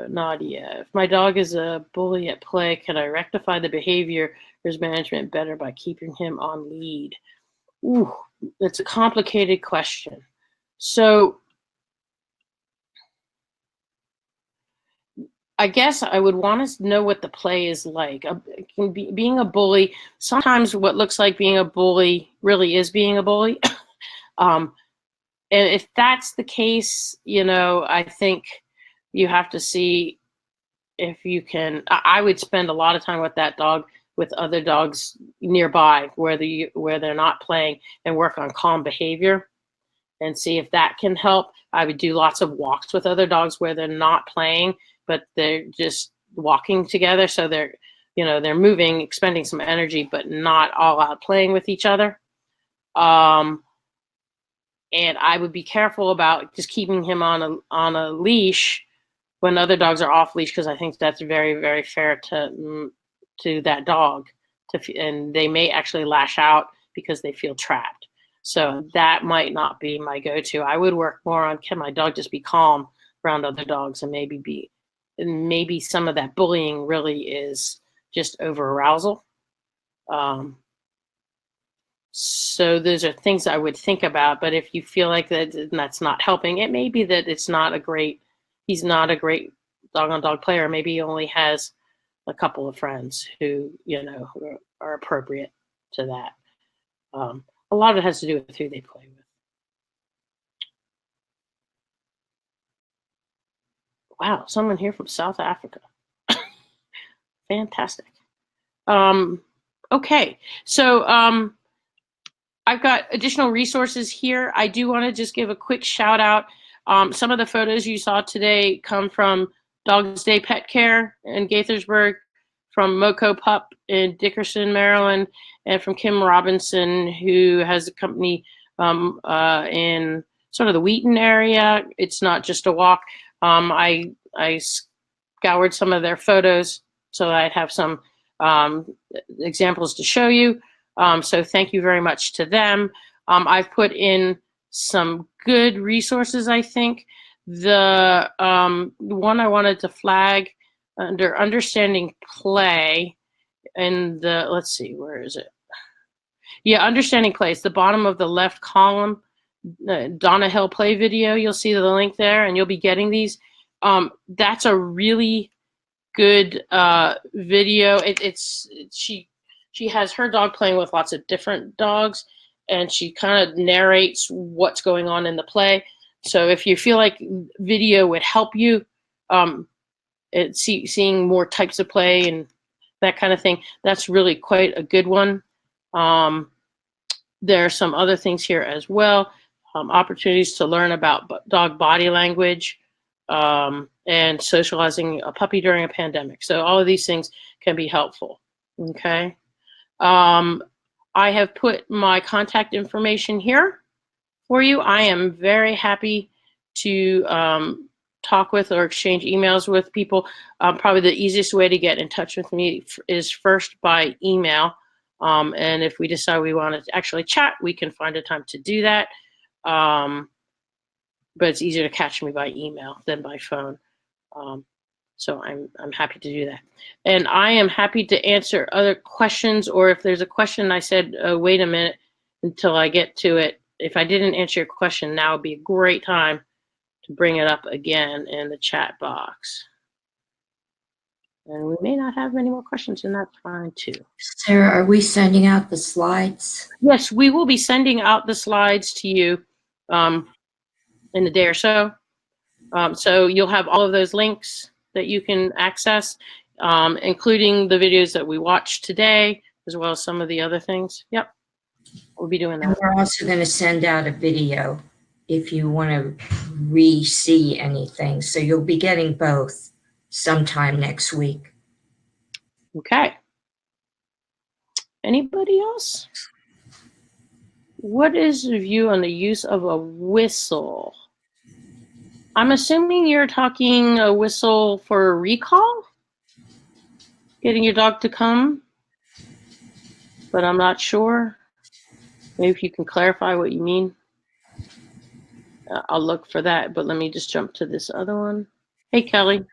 Nadia. If my dog is a bully at play, can I rectify the behavior or is management better by keeping him on lead? Ooh, that's a complicated question. So I guess I would want to know what the play is like. Being a bully, sometimes what looks like being a bully really is being a bully. And if that's the case, I think you have to see if you can. I would spend a lot of time with that dog, with other dogs nearby where they're not playing, and work on calm behavior and see if that can help. I would do lots of walks with other dogs where they're not playing, but they're just walking together. So they're you know, they're moving, expending some energy, but not all out playing with each other. And I would be careful about just keeping him on a leash when other dogs are off leash, because I think that's very, very fair to that dog. And they may actually lash out because they feel trapped. So that might not be my go-to. I would work more on, can my dog just be calm around other dogs, and maybe some of that bullying really is just over arousal. So those are things I would think about. But if you feel like that's not helping, it may be that he's not a great dog-on-dog player. Maybe he only has a couple of friends who, you know, who are appropriate to that. A lot of it has to do with who they play with. Wow, someone here from South Africa. Fantastic. Okay, so I've got additional resources here. I do want to just give a quick shout out. Some of the photos you saw today come from Dog's Day Pet Care in Gaithersburg, from Moco Pup in Dickerson, Maryland, and from Kim Robinson, who has a company in sort of the Wheaton area. It's Not Just a Walk. I scoured some of their photos so I'd have some examples to show you. So thank you very much to them. I've put in some good resources, I think. The one I wanted to flag under Understanding Play, and let's see, where is it? Yeah, Understanding Play. It's the bottom of the left column. Donna Hill play video. You'll see the link there, and you'll be getting these. That's a really good video. She has her dog playing with lots of different dogs, and she kind of narrates what's going on in the play. So if you feel like video would help you, seeing more types of play and that kind of thing, that's really quite a good one. There are some other things here as well. Opportunities to learn about dog body language, and socializing a puppy during a pandemic. So all of these things can be helpful. Okay. I have put my contact information here for you. I am very happy to talk with or exchange emails with people. Probably the easiest way to get in touch with me is first by email. And if we decide we want to actually chat, we can find a time to do that. But it's easier to catch me by email than by phone. So I'm happy to do that. And I am happy to answer other questions, or if there's a question I said, wait a minute until I get to it. If I didn't answer your question, now would be a great time to bring it up again in the chat box. And we may not have many more questions, and that's fine too. Sarah, are we sending out the slides? Yes, we will be sending out the slides to you in a day or so. So you'll have all of those links that you can access, including the videos that we watched today, as well as some of the other things. Yep, we'll be doing that. And we're also going to send out a video if you want to re-see anything. So you'll be getting both sometime next week. Okay. Anybody else? What is the view on the use of a whistle? I'm assuming you're talking a whistle for a recall? Getting your dog to come? But I'm not sure. Maybe if you can clarify what you mean. I'll look for that, but let me just jump to this other one. Hey, Kelly.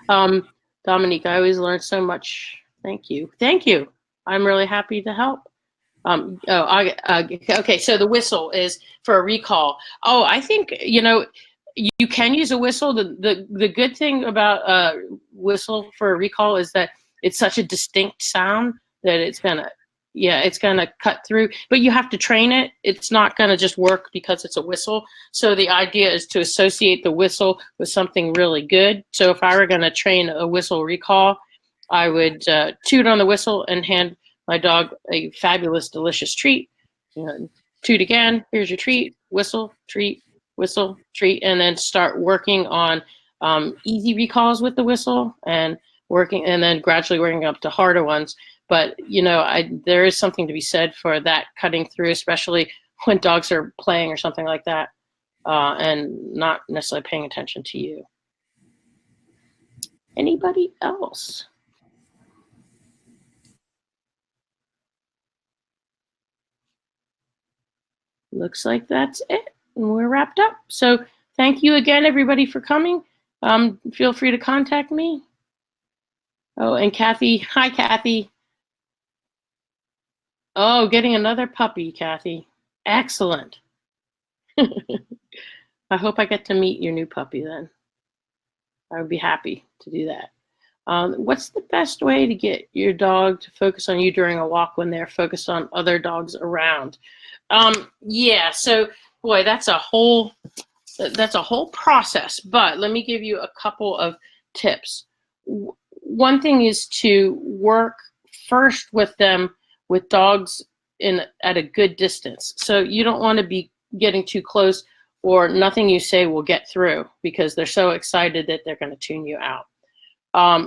Dominique, I always learn so much. Thank you. Thank you. I'm really happy to help. Okay, so the whistle is for a recall. Oh, I think, you know, you can use a whistle. The good thing about a whistle for a recall is that it's such a distinct sound that it's gonna cut through, but you have to train it. It's not gonna just work because it's a whistle. So the idea is to associate the whistle with something really good. So if I were gonna train a whistle recall, I would toot on the whistle and hand my dog a fabulous, delicious treat. You know, toot again, here's your treat, whistle, treat, and then start working on easy recalls with the whistle. And working, and then gradually working up to harder ones. But there is something to be said for that cutting through, especially when dogs are playing or something like that, and not necessarily paying attention to you. Anybody else? Looks like that's it. We're wrapped up. So thank you again, everybody, for coming. Feel free to contact me. Oh, and Kathy. Hi, Kathy. Oh, getting another puppy, Kathy. Excellent. I hope I get to meet your new puppy then. I would be happy to do that. What's the best way to get your dog to focus on you during a walk when they're focused on other dogs around? Yeah, so boy, that's a whole process, but let me give you a couple of tips. One thing is to work first with them with dogs at a good distance. So you don't want to be getting too close, or nothing you say will get through because they're so excited that they're going to tune you out.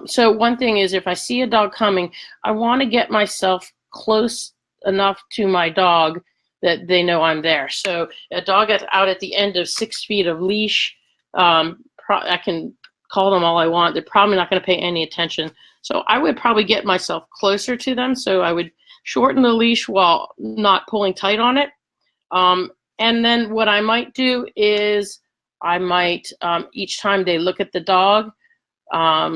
So one thing is, if I see a dog coming, I want to get myself close enough to my dog that they know I'm there. So a dog that's out at the end of 6 feet of leash, I can call them all I want. They're probably not going to pay any attention. So I would probably get myself closer to them. So I would shorten the leash while not pulling tight on it. And then what I might do is I might, each time they look at the dog,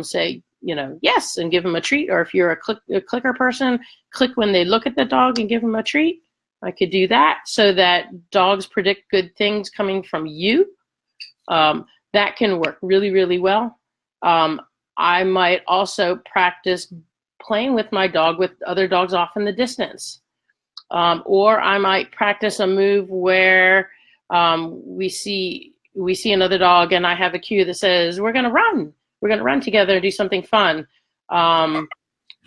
say, yes, and give them a treat. Or if you're a clicker person, click when they look at the dog and give them a treat. I could do that so that dogs predict good things coming from you. That can work really, really well. I might also practice playing with my dog with other dogs off in the distance. Or I might practice a move where we see another dog and I have a cue that says, we're going to run. We're going to run together and do something fun.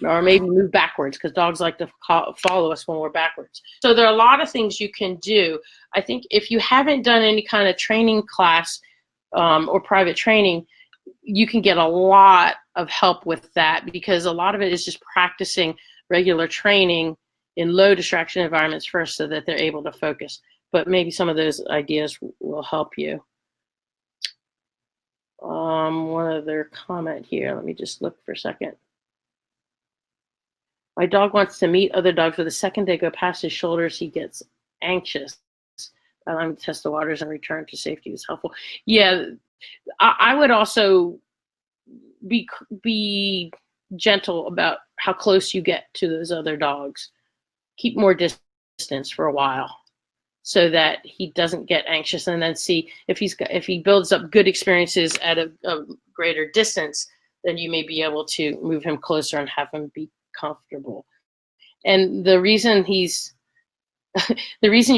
Or maybe move backwards, because dogs like to follow us when we're backwards. So there are a lot of things you can do. I think if you haven't done any kind of training class or private training, you can get a lot of help with that, because a lot of it is just practicing regular training in low distraction environments first so that they're able to focus. But maybe some of those ideas will help you. One other comment here. Let me just look for a second. My dog wants to meet other dogs, but the second they go past his shoulders, he gets anxious. Allowing to test the waters and return to safety is helpful. Yeah, I would also be gentle about how close you get to those other dogs. Keep more distance for a while so that he doesn't get anxious, and then see if he builds up good experiences at a greater distance, then you may be able to move him closer and have him be comfortable. And the reason you're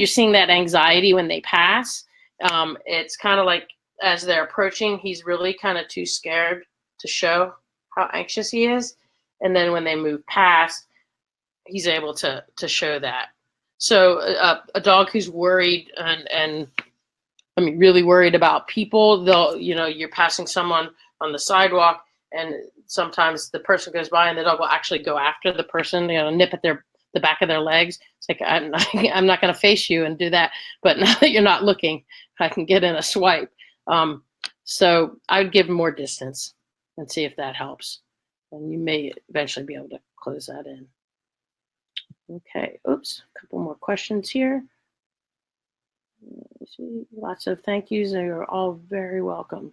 seeing that anxiety when they pass, it's kind of like as they're approaching, he's really kind of too scared to show how anxious he is. And then when they move past, he's able to show that. So a dog who's worried and I mean, really worried about people, you're passing someone on the sidewalk, and sometimes the person goes by and the dog will actually go after the person, nip at the back of their legs. It's like, I'm not going to face you and do that, but now that you're not looking, I can get in a swipe. So I would give more distance and see if that helps. And you may eventually be able to close that in. Okay, oops, a couple more questions here. See, lots of thank yous. They are all very welcome.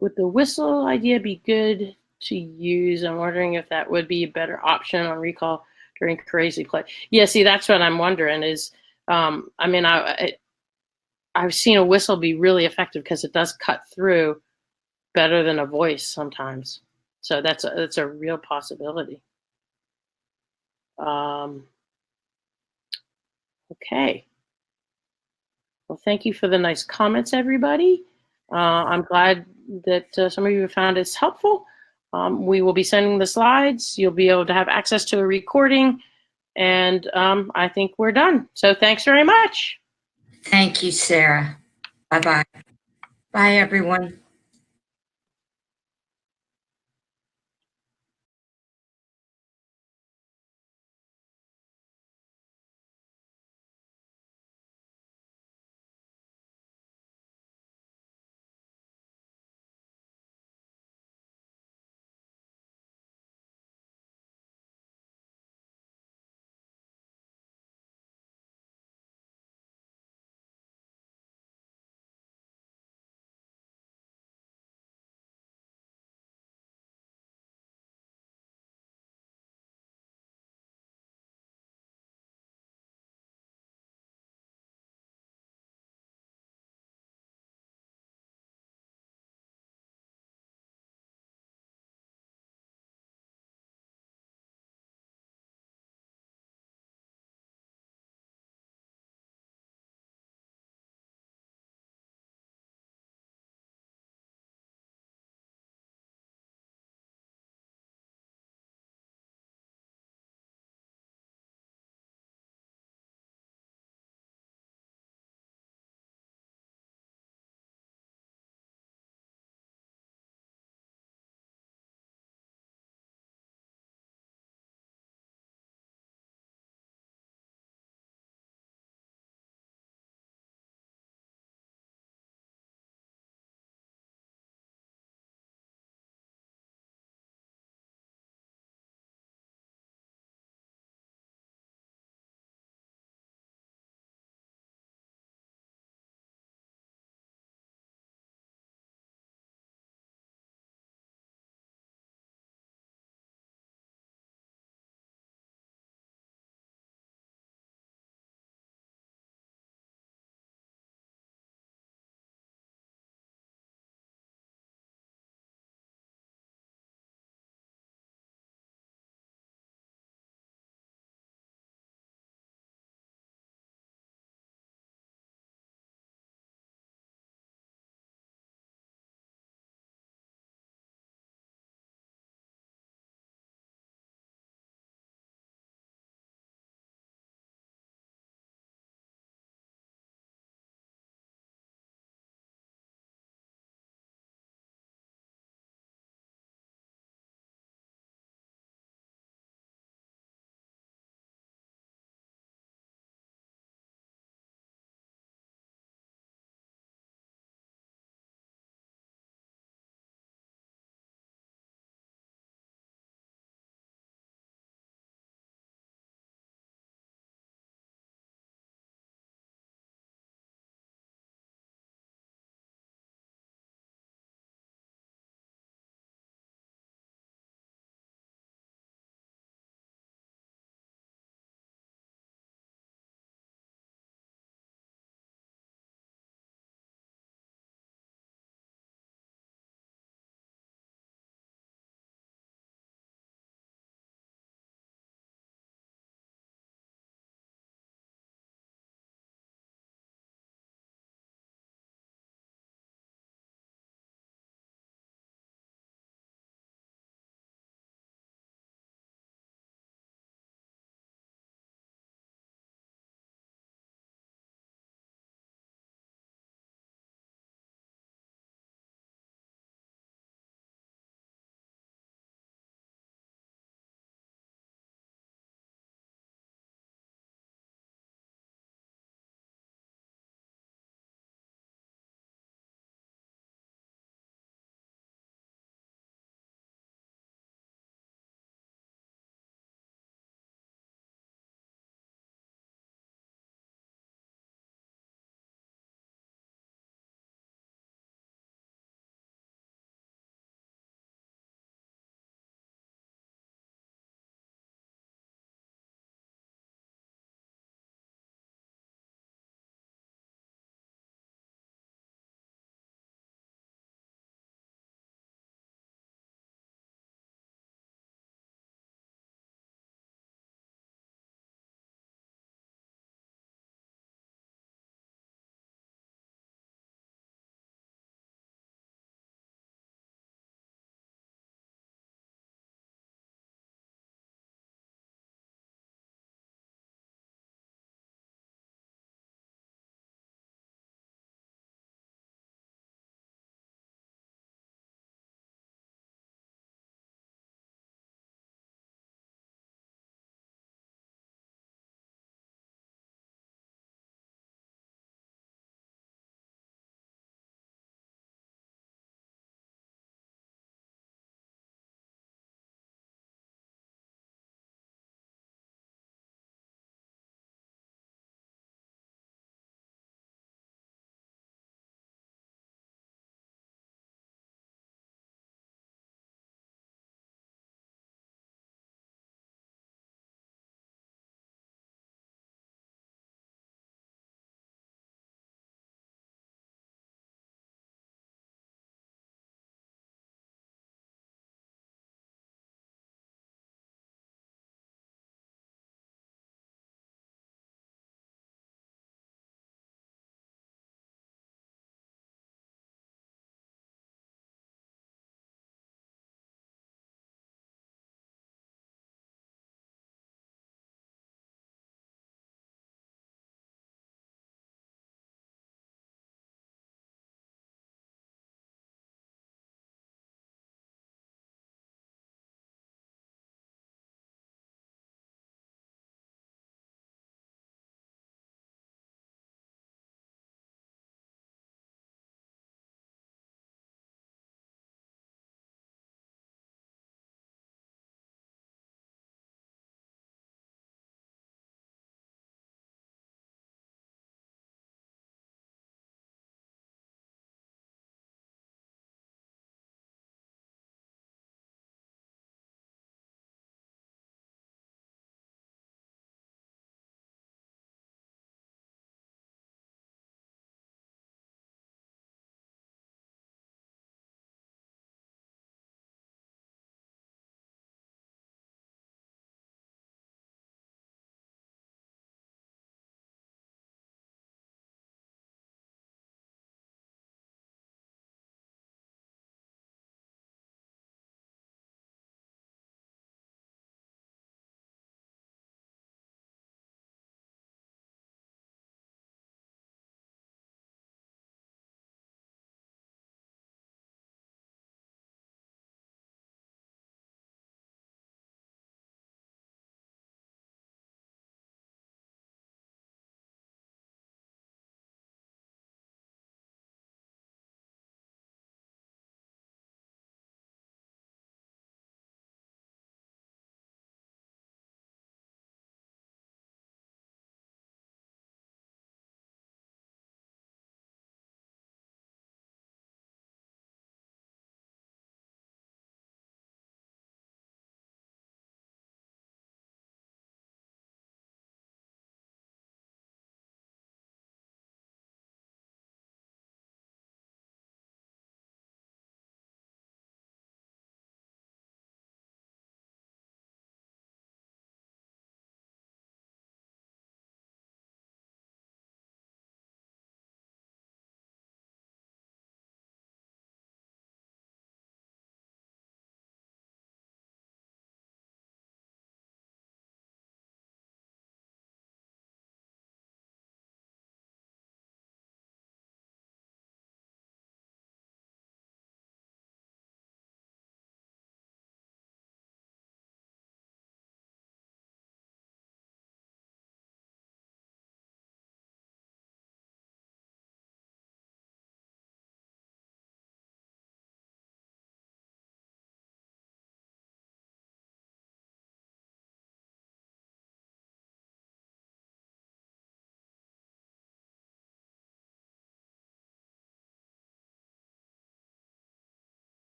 Would the whistle idea be good to use? I'm wondering if that would be a better option on recall during crazy play. Yeah, see, that's what I'm wondering is, I mean, I've seen a whistle be really effective because it does cut through better than a voice sometimes. So that's a real possibility. Okay. Well, thank you for the nice comments, everybody. I'm glad that some of you found this helpful. We will be sending the slides. You'll be able to have access to a recording. And I think we're done. So thanks very much. Thank you, Sarah. Bye-bye. Bye, everyone.